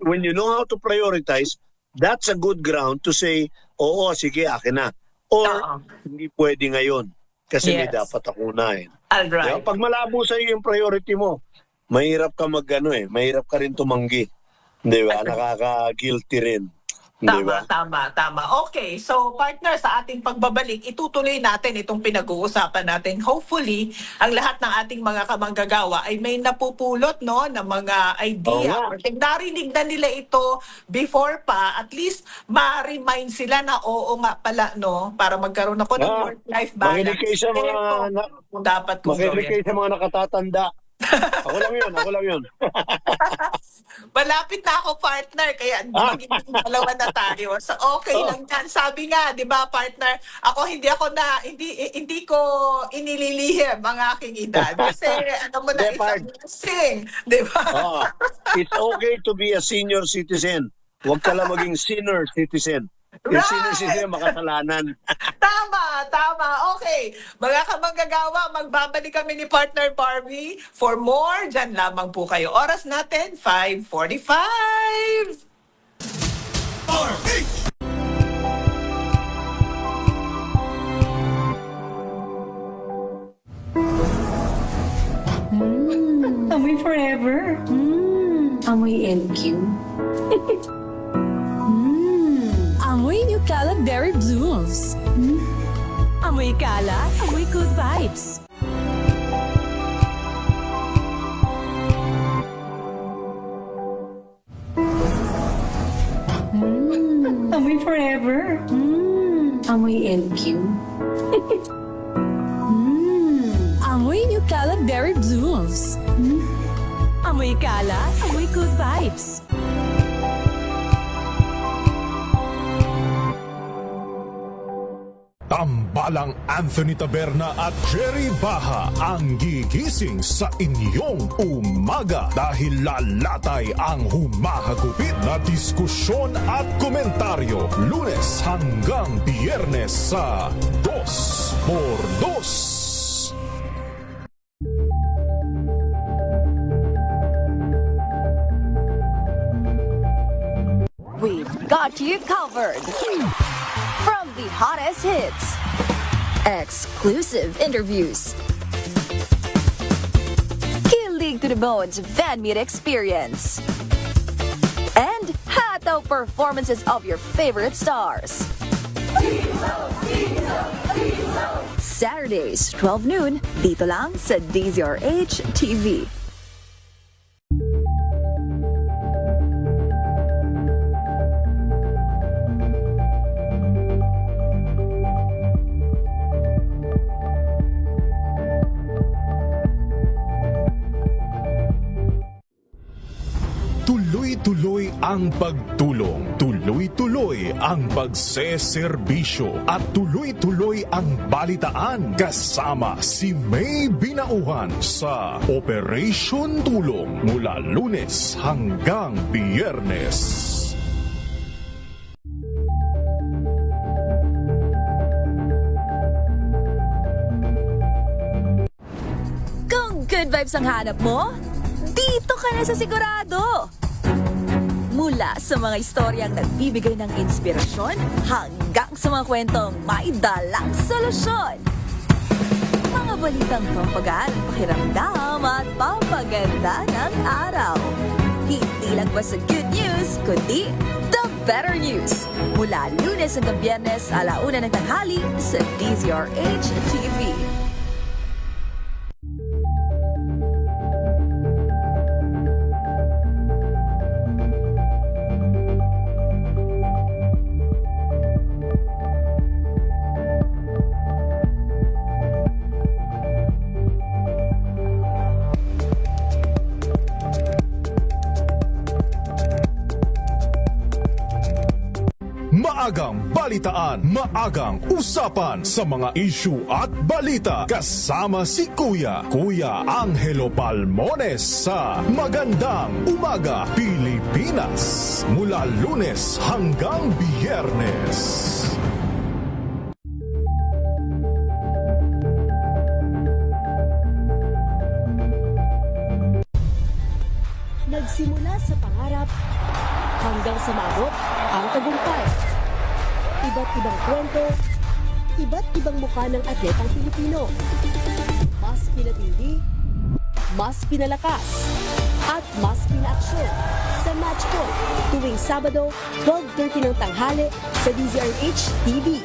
Speaker 15: when you know how to prioritize, that's a good ground to say, oo, sige, akin na. Or, hindi pwede ngayon. Kasi may dapat ako unahin.
Speaker 16: Alright.
Speaker 15: Diba? Pag malabo sa'yo yung priority mo, mahirap ka mahirap ka rin tumanggi. Di ba? Nakaka-guilty rin. Diba?
Speaker 16: Tama. Okay, so partner, sa ating pagbabalik, itutuloy natin itong pinag-uusapan natin. Hopefully, ang lahat ng ating mga kamanggagawa ay may napupulot ng mga idea. Kung narinig na nila ito before pa, at least ma-remind sila na oo nga pala, para magkaroon ako ng work-life balance.
Speaker 15: Makinig kayo sa mga
Speaker 16: dapat kong gawin.
Speaker 15: Makinig kayo sa mga nakatatanda. Ako lang yun.
Speaker 16: Malapit na ako, partner, kaya magiging dalawa na tayo. So okay lang yan. Sabi nga, 'di ba, partner, hindi ko inililihim ang aking edad kasi mo na isang blessing, 'di ba?
Speaker 15: It's okay to be a senior citizen. Huwag ka lang maging senior citizen. Yung senior citizen makasalanan.
Speaker 16: Tama. Okay. Mga kamanggagawa, magbabalik kami ni Partner Barbie. For more, dyan lamang po kayo. Oras natin, 5:45.
Speaker 5: Amoy forever. Amoy LQ.
Speaker 3: Amoy New Caleb Berry Blooms. Amoy kalat, amoy good vibes.
Speaker 5: Amoy forever. Amoy LQ.
Speaker 3: Amoy Nutella Berry Blues. Amoy kala, amoy good vibes.
Speaker 14: Tambalang Anthony Taberna at Jerry Baha ang gigising sa inyong umaga dahil lalatay ang humahagupit na diskusyon at komentaryo Lunes hanggang Biyernes sa 2x2.
Speaker 1: We've got you covered. From the hottest hits, exclusive interviews, kilig to the bones fan meet experience, and hataw performances of your favorite stars. Saturdays, 12 noon, dito lang sa DZRH TV.
Speaker 14: Tuloy-tuloy ang pagtulong, tuloy-tuloy ang pagseserbisyo at tuloy-tuloy ang balitaan kasama si May Binauhan sa Operation Tulong mula Lunes hanggang Biyernes.
Speaker 1: Kung good vibes ang hanap mo, dito ka na sa sigurado! Mula sa mga istoryang nagbibigay ng inspirasyon hanggang sa mga kwentong may dalang solusyon. Mga balitang pampagaan ang pakiramdam at pampaganda ng araw. Hindi lang ba sa good news, kundi the better news. Mula Lunes hanggang Biyernes, 1:00 ng tanghali sa DZRH TV.
Speaker 14: Maagang balitaan, maagang usapan sa mga issue at balita kasama si Kuya Angelo Palmones sa Magandang Umaga Pilipinas mula Lunes hanggang Biyernes.
Speaker 3: Nagsimula sa pangarap hanggang sa maabot ang tagumpay. Iba't ibang kwento, iba't ibang mukha ng atletang Pilipino. Mas pinatindi, mas pinalakas, at mas pinaaksyon sa Match Point tuwing Sabado, 12:30 ng tanghali sa DZRH TV.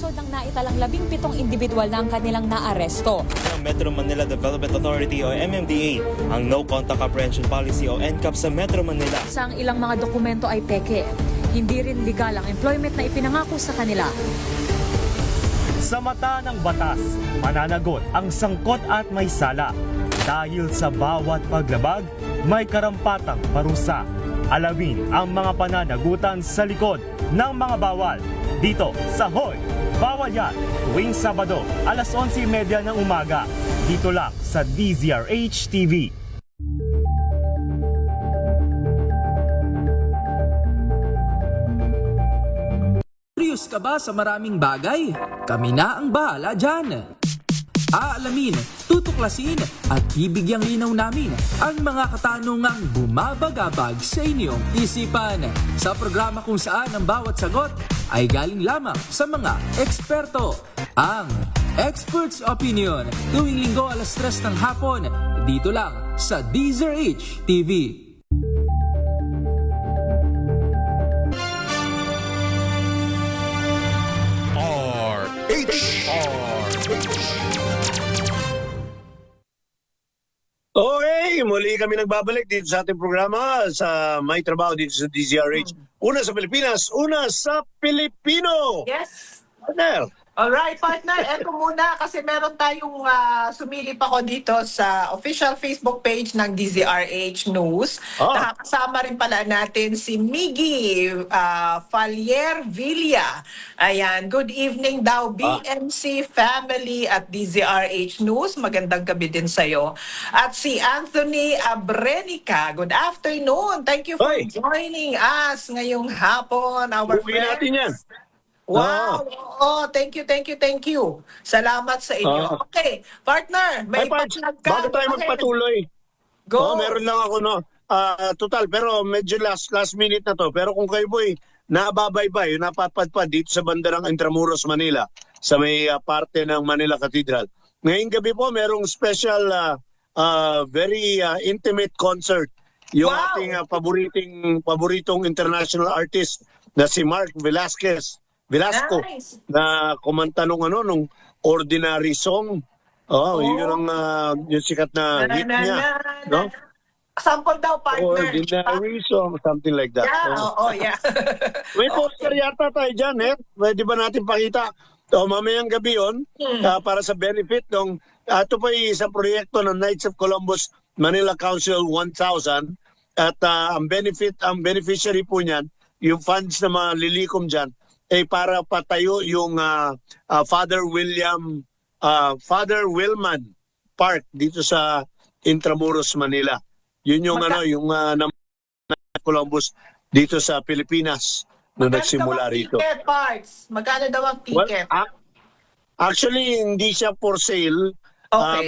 Speaker 11: Ng naitalang 17 individual na ang kanilang naaresto.
Speaker 12: Ang Metro Manila Development Authority o MMDA ang No Contact Apprehension Policy o NCAP sa Metro Manila.
Speaker 11: Sa ang ilang mga dokumento ay peke. Hindi rin legal ang employment na ipinangako sa kanila.
Speaker 12: Sa mata ng batas, mananagot ang sangkot at may sala. Dahil sa bawat paglabag, may karampatang parusa. Alamin ang mga pananagutan sa likod ng mga bawal. Dito sa Hoy! Bawal Yan! Tuwing Sabado, 11:30 ng umaga. Dito lang sa DZRH TV.
Speaker 13: Curious ka ba sa maraming bagay? Kami na ang bahala dyan. Aalamin, tutuklasin at bibigyang linaw namin ang mga katanungang bumabagabag sa inyong isipan. Sa programa kung saan ang bawat sagot ay galing lamang sa mga eksperto. Ang Expert's Opinion, tuwing Linggo 3:00 ng hapon, dito lang sa DZRH TV.
Speaker 15: Okay, muli kami nagbabalik dito sa ating programa sa May Trabaho dito sa DZRH. Una sa Pilipinas, una sa Pilipino.
Speaker 16: Yes.
Speaker 15: Partner.
Speaker 16: Alright, partner. Eto muna kasi meron tayong sumilip ako dito sa official Facebook page ng DZRH News. Nakakasama rin pala natin si Miggy Falier Villa. Ayan, good evening daw BMC family at DZRH News. Magandang gabi din sa'yo. At si Anthony Abrenica, good afternoon. Thank you for joining us ngayong hapon. Our
Speaker 15: Bukin natin yan.
Speaker 16: Wow! Oh, thank you. Salamat sa inyo. Okay, partner, may pa-plug ka.
Speaker 15: Bago tayo magpatuloy.
Speaker 16: Go!
Speaker 15: Meron lang ako, no? Total, pero medyo last minute na to. Pero kung kayo po'y nababaybay, napapadpad dito sa banda ng Intramuros, Manila, sa may parte ng Manila Cathedral. Ngayong gabi po, merong special, very intimate concert. Yung ating paboritong international artist na si Mark Velasco na kumanta nung Ordinary Song. Yun ang yung sikat na hit niya, no?
Speaker 16: Sample daw, partner.
Speaker 15: Ordinary Song, something like that.
Speaker 16: Yeah,
Speaker 15: May poster yata tayo dyan, Pwede ba natin pakita? Mamayang gabi yun, para sa benefit ng ito pa isang proyekto ng Knights of Columbus Manila Council 1000 at ang beneficiary po niyan, yung funds na malilikom dyan, para patayo yung Father Wilman Park dito sa Intramuros, Manila. Yun yung yung Columbus dito sa Pilipinas nung nagsimula rito.
Speaker 16: Magkano daw ang ticket?
Speaker 15: Actually, hindi siya for sale.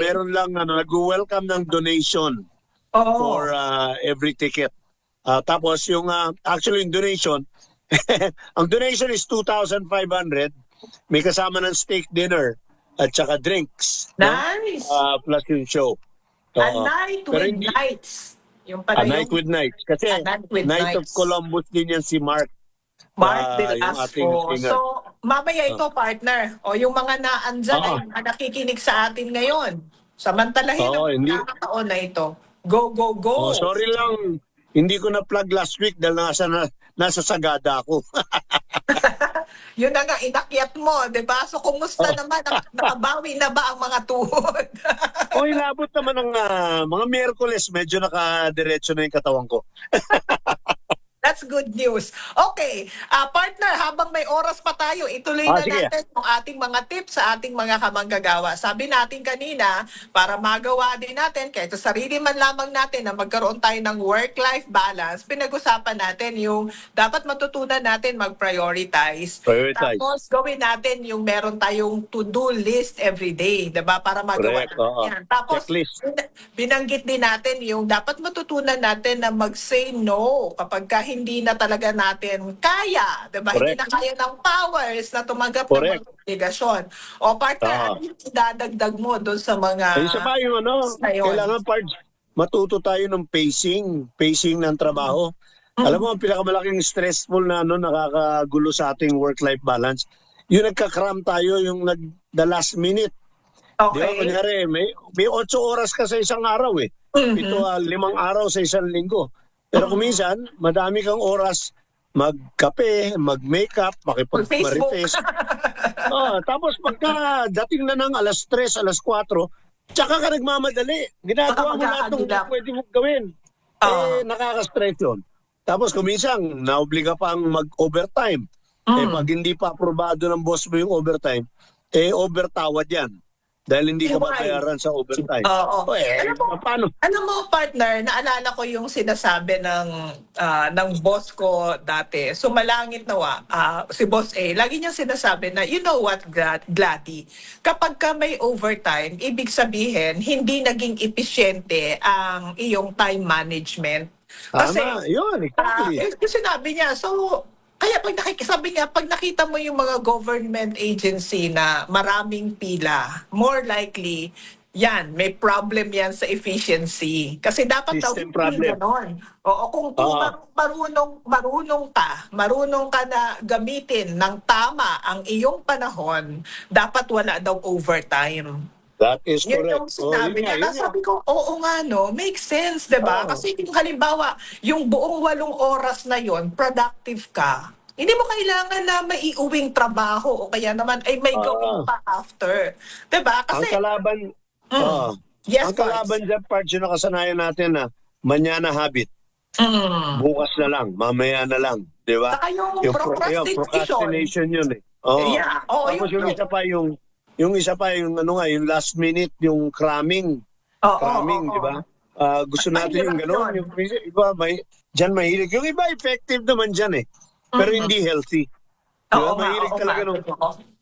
Speaker 15: Meron lang nag-welcome ng donation for every ticket. Tapos yung actually yung donation, ang donation is 2,500. May kasama ng steak dinner at saka drinks.
Speaker 16: Nice!
Speaker 15: Plus yung show.
Speaker 16: A night with nights. Yung pala
Speaker 15: Night with Nights. Kasi Night of Columbus din yan si Mark.
Speaker 16: Mark Velasco. So, mamaya ito, partner. O yung mga naandyan ay nakikinig sa atin ngayon. Samantalahin ang taon na ito. Go, go, go!
Speaker 15: Sorry lang. Hindi ko na-plug last week dahil nasa Sagada ako.
Speaker 16: Yun na nga, inakyat mo, di ba? So, kumusta naman? Nakabawi na ba ang mga tuhod?
Speaker 15: Inabot naman ng mga Miyerkules, medyo nakadiretso na yung katawan ko.
Speaker 16: That's good news. Okay, partner, habang may oras pa tayo, ituloy na natin yung ating mga tips sa ating mga kamanggagawa. Sabi natin kanina, para magawa din natin, kahit sa sarili man lamang natin na magkaroon tayo ng work-life balance, pinag-usapan natin yung dapat matutunan natin mag-prioritize. Tapos gawin natin yung meron tayong to-do list every day, diba? Para magawa natin. Tapos binanggit din natin yung dapat matutunan natin na mag-say no kapag hindi na talaga natin kaya, diba? Hindi na kaya ng powers na tumanggap ng mga obligasyon. O partner, ano yung idadagdag mo doon sa mga...
Speaker 15: Isa pa yung kailangan matuto tayo ng pacing ng trabaho. Alam mo, ang pinakamalaking stressful na nakakagulo sa ating work-life balance, yung nagka-cram tayo yung the last minute. Di ba, kunyari, may 8 oras ka sa isang araw Ito 5 araw sa isang linggo. Pero kung minsan, madami kang oras magkape, mag-makeup, makipag-marites. Tapos pagka dating na ng 3:00, 4:00, tsaka ka nagmamadali. Ginagawa mo lahat ng pwede mong gawin. Nakaka-stress yun. Tapos kung minsan, naobliga pang mag-overtime. Pag hindi pa aprobado ng boss mo yung overtime, overtawad yan. Dahil hindi ka mabayaran sa overtime.
Speaker 16: Alam mo, partner, naalala ko yung sinasabi ng boss ko dati. Sumalangit nawa, si Boss A, lagi niyang sinasabi na, you know what, Gladdy, kapag ka may overtime, ibig sabihin, hindi naging episyente ang iyong time management. Kasi,
Speaker 15: yun, exactly.
Speaker 16: Sinabi niya, kaya pag nakita mo yung mga government agency na maraming pila, more likely, yan, may problem yan sa efficiency. Kasi dapat daw hindi ganon. Kung marunong ka na gamitin ng tama ang iyong panahon, dapat wala daw overtime.
Speaker 15: That is
Speaker 16: Yun
Speaker 15: correct.
Speaker 16: yung sinabi niya.
Speaker 15: Yun
Speaker 16: Tapos
Speaker 15: nga.
Speaker 16: sabi ko, oo nga no, makes sense, di ba?
Speaker 15: Oo.
Speaker 16: Kasi kung halimbawa, yung buong 8 oras na yon productive ka, hindi mo kailangan na maiuwing trabaho o kaya naman ay may gawin pa after. Di ba? Kasi,
Speaker 15: Ang kalaban,
Speaker 16: Yes,
Speaker 15: ang kalaban dyan, parts yung nakasanayan natin na manyana habit. Bukas na lang, mamaya na lang. Di ba?
Speaker 16: Saka yung
Speaker 15: procrastination yun eh. Oo.
Speaker 16: Yeah. Oo,
Speaker 15: Tapos
Speaker 16: yun.
Speaker 15: yung isa pa, yung ano nga, yung last minute, yung cramming. Cramming, di ba? Gusto natin yung gano'n. Yung iba, dyan mahilig. Yung iba, effective naman dyan eh. Pero hindi healthy. Di ba? Mahilig talaga nung,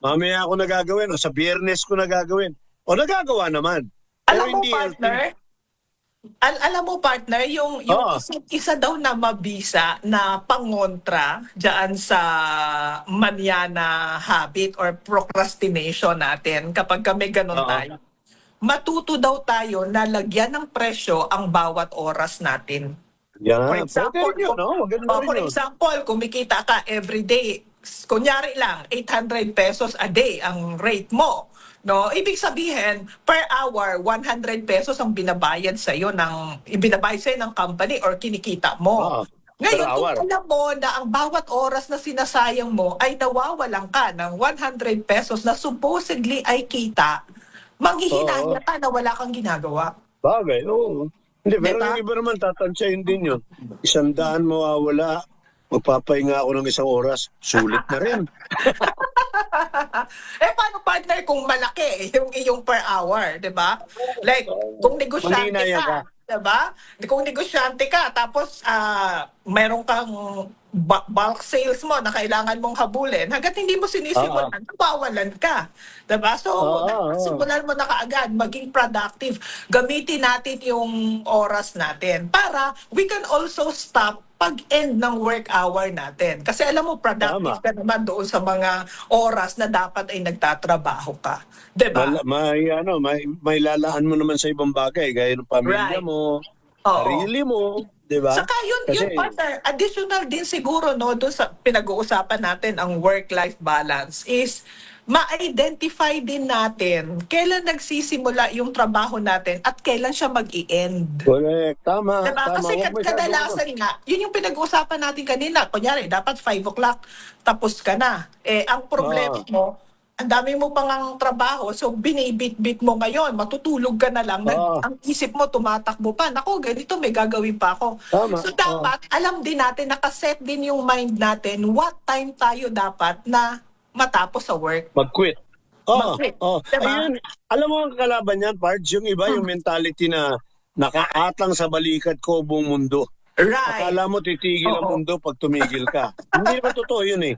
Speaker 15: mamaya ako nagagawin, o sa biyernes ko nagagawin. O nagagawa naman. Pero
Speaker 16: Alam mo,
Speaker 15: hindi
Speaker 16: partner, alam mo, partner, yung isa daw na mabisa na pangontra dyan sa manyana habit or procrastination natin kapag kami ganun tayo. Matuto daw tayo na lagyan ng presyo ang bawat oras natin.
Speaker 15: Yeah,
Speaker 16: For example,
Speaker 15: pwede yun, no? Maganda rin
Speaker 16: for
Speaker 15: yun.
Speaker 16: example, kumikita ka everyday, kunyari lang, 800 pesos a day ang rate mo. No, ibig sabihin, per hour, 100 pesos ang binabayad sa iyo ng company or kinikita mo. Ngayon, kung alam mo na ang bawat oras na sinasayang mo ay nawawalan ka ng 100 pesos na supposedly ay kita, manghihinaya ka na wala kang ginagawa.
Speaker 15: Bagay, oo. Hindi, pero yung iba naman tatansyahin din yun. 100 mawawala, magpapahinga ako ng 1 oras, sulit na rin.
Speaker 16: Paano partner kung malaki yung iyong per hour, 'di ba? Like kung negosyante ka, 'di ba? Kung negosyante ka tapos meron kang bulk sales mo na kailangan mong habulin, hangga't hindi mo sinisimulan, nawawalan ka. 'Di ba? So, simulan mo na kaagad maging productive. Gamitin natin yung oras natin para we can also stop pag-end ng work hour natin. Kasi alam mo, productive ka naman doon sa mga oras na dapat ay nagtatrabaho ka. Diba?
Speaker 15: May lalaan mo naman sa ibang bagay, gaya ng pamilya mo, sarili mo, diba?
Speaker 16: Saka yun partner, additional din siguro no, doon sa pinag-uusapan natin ang work-life balance is ma-identify din natin kailan nagsisimula yung trabaho natin at kailan siya mag-i-end.
Speaker 15: Correct. Tama.
Speaker 16: Diba? Kasi kadalasan nga, yun yung pinag-uusapan natin kanina. Kunyari, dapat 5 o'clock tapos ka na. Ang problema mo, ang dami mo pang ang trabaho, so binibit-bit mo ngayon, matutulog ka na lang, ang isip mo tumatakbo pa. Naku, ganito, may gagawin pa ako. So dapat, alam din natin, nakaset din yung mind natin, what time tayo dapat na matapos sa work.
Speaker 15: Mag-quit.
Speaker 16: Diba?
Speaker 15: Ayun, alam mo ang kalaban yan, Pards, yung iba, yung mentality na nakaatang sa balikat ko buong mundo.
Speaker 16: Right.
Speaker 15: Akala mo titigil ang mundo pag tumigil ka. Hindi naman totoo yun eh.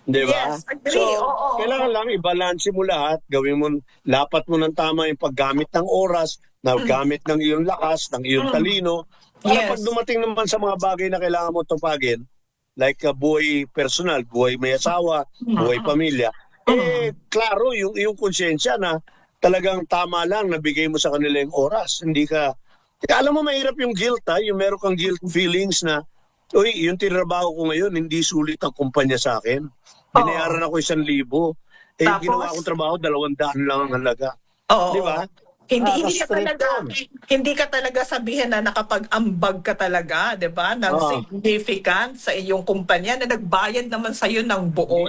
Speaker 15: Di ba?
Speaker 16: Yes, agree.
Speaker 15: Kailangan lang i-balance mo lahat, gawin mo, lapat mo ng tama yung paggamit ng oras, gamit ng iyong lakas, ng iyong talino, para pag dumating naman sa mga bagay na kailangan mo tupagin, like buhay personal, buhay may asawa, buhay pamilya, klaro yung konsensya na talagang tama lang nabigay mo sa kanila yung oras. Hindi ka, alam mo mahirap yung guilt yung meron kang guilt feelings na, uy, yung tinrabaho ko ngayon, hindi sulit ang kumpanya sa akin. Binayaran ako 1,000. Yung ginawa kong trabaho, 200 lang ang halaga. Di ba?
Speaker 16: Hindi ka talaga sabihin na nakapag-ambag ka talaga, 'di ba? Ng significant sa iyong kumpanya na nagbayad naman sa iyo ng buo.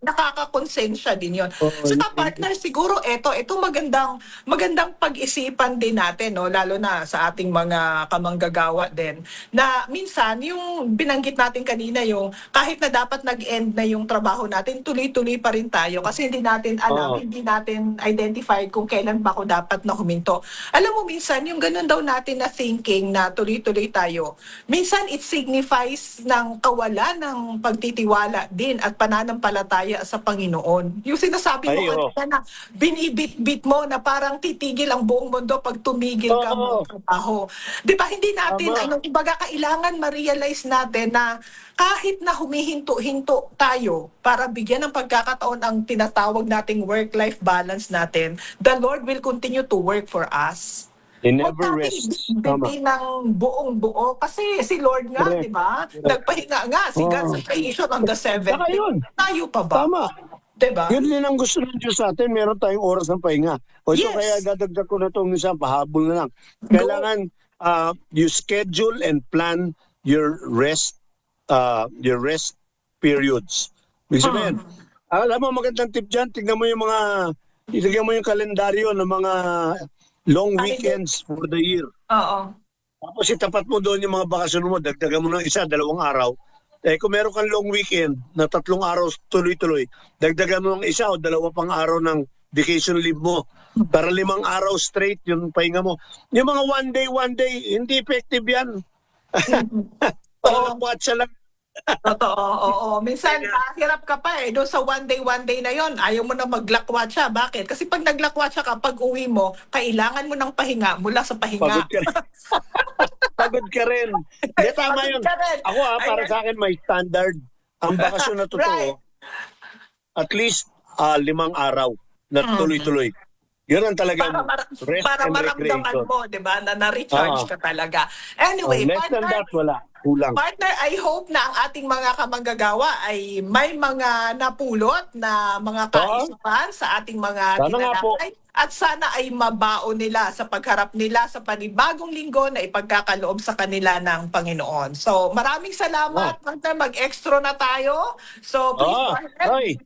Speaker 16: Nakakakonsensya din 'yon. So partner, siguro ito magandang pag-isipan din natin, no, lalo na sa ating mga kamanggagawa din. Na minsan yung binanggit natin kanina yung kahit na dapat nag-end na yung trabaho natin, tuloy-tuloy pa rin tayo kasi hindi natin alam, hindi natin identified kung kailan ba ako dapat na huminto. Alam mo, minsan, yung ganun daw natin na thinking na tuloy-tuloy tayo, minsan it signifies ng kawalan ng pagtitiwala din at pananampalataya sa Panginoon. Yung sinasabi mo kanina na binibit-bit mo na parang titigil ang buong mundo pag tumigil ka mo trabaho. Di ba, hindi natin, kumbaga kailangan ma-realize natin na kahit na humihinto-hinto tayo para bigyan ng pagkakataon ang tinatawag nating work-life balance natin, the Lord will continue to work for us.
Speaker 15: He never rests.
Speaker 16: Hindi ng buong buo. Kasi si Lord nga, di ba? Nagpahinga nga. Si God sa creation on the 7th day. Tayo pa ba?
Speaker 15: Tama.
Speaker 16: Diba?
Speaker 15: Yun din ang gusto ng Diyos sa atin, meron tayong oras ng pahinga. O ito
Speaker 16: Yes.
Speaker 15: kaya dadagdag ko na itong isang pahabol na lang. Kailangan you schedule and plan your rest periods. Ibig sabihin, alam mo magandang tip dyan, tignan mo yung ilagyan mo yung kalendaryo ng mga long weekends for the year.
Speaker 16: Oo.
Speaker 15: Tapos itapat mo doon yung mga bakasyon mo, dagdagan mo ng 1, 2 araw. Kung meron kang long weekend na 3 araw tuloy-tuloy, dagdagan mo ng 1 o 2 pang araw ng vacation leave mo. Para 5 araw straight yung pahinga mo. Yung mga one day, hindi effective yan. Parang watcha lang.
Speaker 16: Totoo, oo. Minsan, hirap ka pa doon sa one day na yon. Ayaw mo na maglakwatsa. Bakit? Kasi pag naglakwatsa ka, pag uwi mo, kailangan mo ng pahinga mula sa pahinga.
Speaker 15: Pagod ka rin. Pagod ka rin. Hindi, tama yun. Ako para sa akin may standard. Ang bakasyon na totoo, at least 5 araw na tuloy-tuloy. Yun ang talagang rest
Speaker 16: Para
Speaker 15: and
Speaker 16: maramdaman
Speaker 15: recreation.
Speaker 16: mo, di ba, na na-recharge ka talaga. Anyway,
Speaker 15: less than that, wala. Kulang.
Speaker 16: Partner, I hope na ang ating mga kamanggagawa ay may mga napulot na mga kaisipan sa ating mga
Speaker 15: Sana nga po.
Speaker 16: tinalakay at sana ay mabaon nila sa pagharap nila sa panibagong linggo na ipagkakaloob sa kanila ng Panginoon. So, maraming salamat. Partner, mag-extra na tayo. So, please go ahead.
Speaker 15: Ay.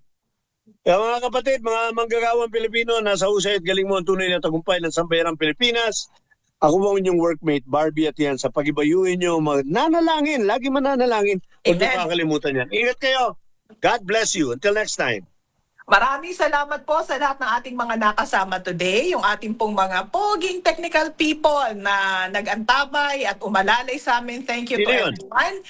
Speaker 15: Kaya mga kapatid, mga manggagawang Pilipino, nasa husay at galing mo ang tunay na tagumpay ng sambayanang Pilipinas. Ako po ang inyong workmate, Barbie, at yan, sa pagibayuhin nyo, nanalangin, lagi mananalangin. Huwag niyo kakalimutan yan. Ingat kayo. God bless you. Until next time.
Speaker 16: Maraming salamat po sa lahat ng ating mga nakasama today, yung ating pong mga poging technical people na nag-antabay at umalalay sa amin. Thank you to everyone.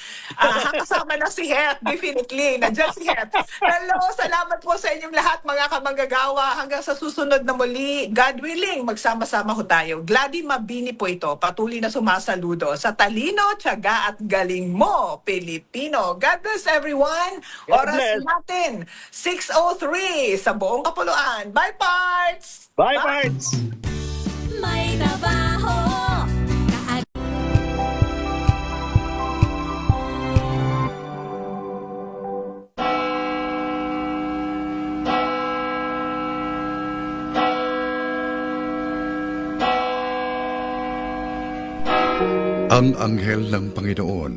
Speaker 16: Kasama na si Het, definitely. Nandiyan si Het. Hello, salamat po sa inyong lahat mga kamanggagawa. Hanggang sa susunod na muli, God willing, magsama-sama ho tayo. Gladys Mabini po ito, patuloy na sumasaludo sa talino, tiyaga at galing mo, Pilipino. God bless everyone. Oras natin, 6:03 sa buong kapuluan. Bye, Parts!
Speaker 15: Bye, Parts!
Speaker 2: May trabaho.
Speaker 19: Ang anghel ng Panginoon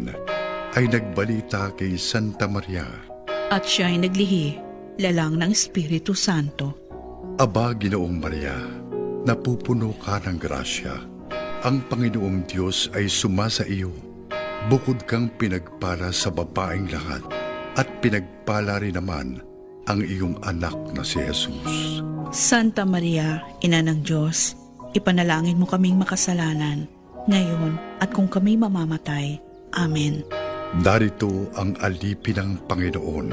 Speaker 19: ay nagbalita kay Santa Maria.
Speaker 20: At siya ay naglihi, lalang ng Espiritu Santo.
Speaker 19: Aba, Ginoong Maria, napupuno ka ng grasya. Ang Panginoong Diyos ay sumasa iyo. Bukod kang pinagpala sa babaeng lahat, at pinagpala rin naman ang iyong anak na si Jesus.
Speaker 20: Santa Maria, Ina ng Diyos, ipanalangin mo kaming makasalanan, ngayon at kung kami mamamatay. Amen.
Speaker 19: Darito ang alipin ng Panginoon,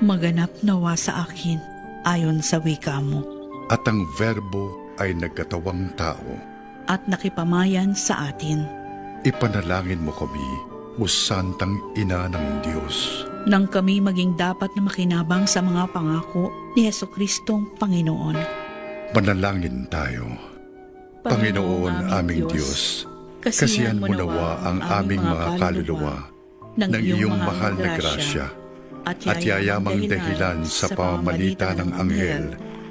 Speaker 20: Maganap nawa sa akin, ayon sa wika mo,
Speaker 19: at ang Verbo ay nagkatawang tao.
Speaker 20: at nakipamayan sa atin.
Speaker 19: Ipanalangin mo kami, o Santang Ina ng Diyos.
Speaker 20: Nang kami maging dapat na makinabang sa mga pangako ni Jesucristong Panginoon.
Speaker 19: Manalangin tayo. Panginoon aming Diyos, kasihan mo nawa ang aming mga kaluluwa ng iyong mahal na grasya, at yayamang dahilan sa pamamalita ng anghel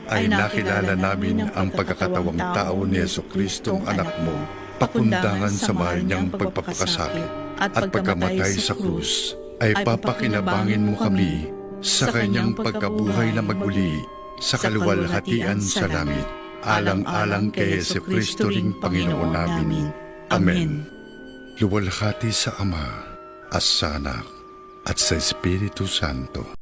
Speaker 19: ay nakilala namin ang pagkakatawang tao ni Jesucristong anak mo, pakundangan sa mahal niyang pagpapakasakit at pagkamatay sa krus, ay papakinabangin mo kami sa kanyang pagkabuhay na maguli sa kaluwalhatian sa langit, alang-alang kay Jesucristo ring Panginoon namin. Amen. Luwalhati sa Ama, at sa Anak, at sa Espiritu Santo.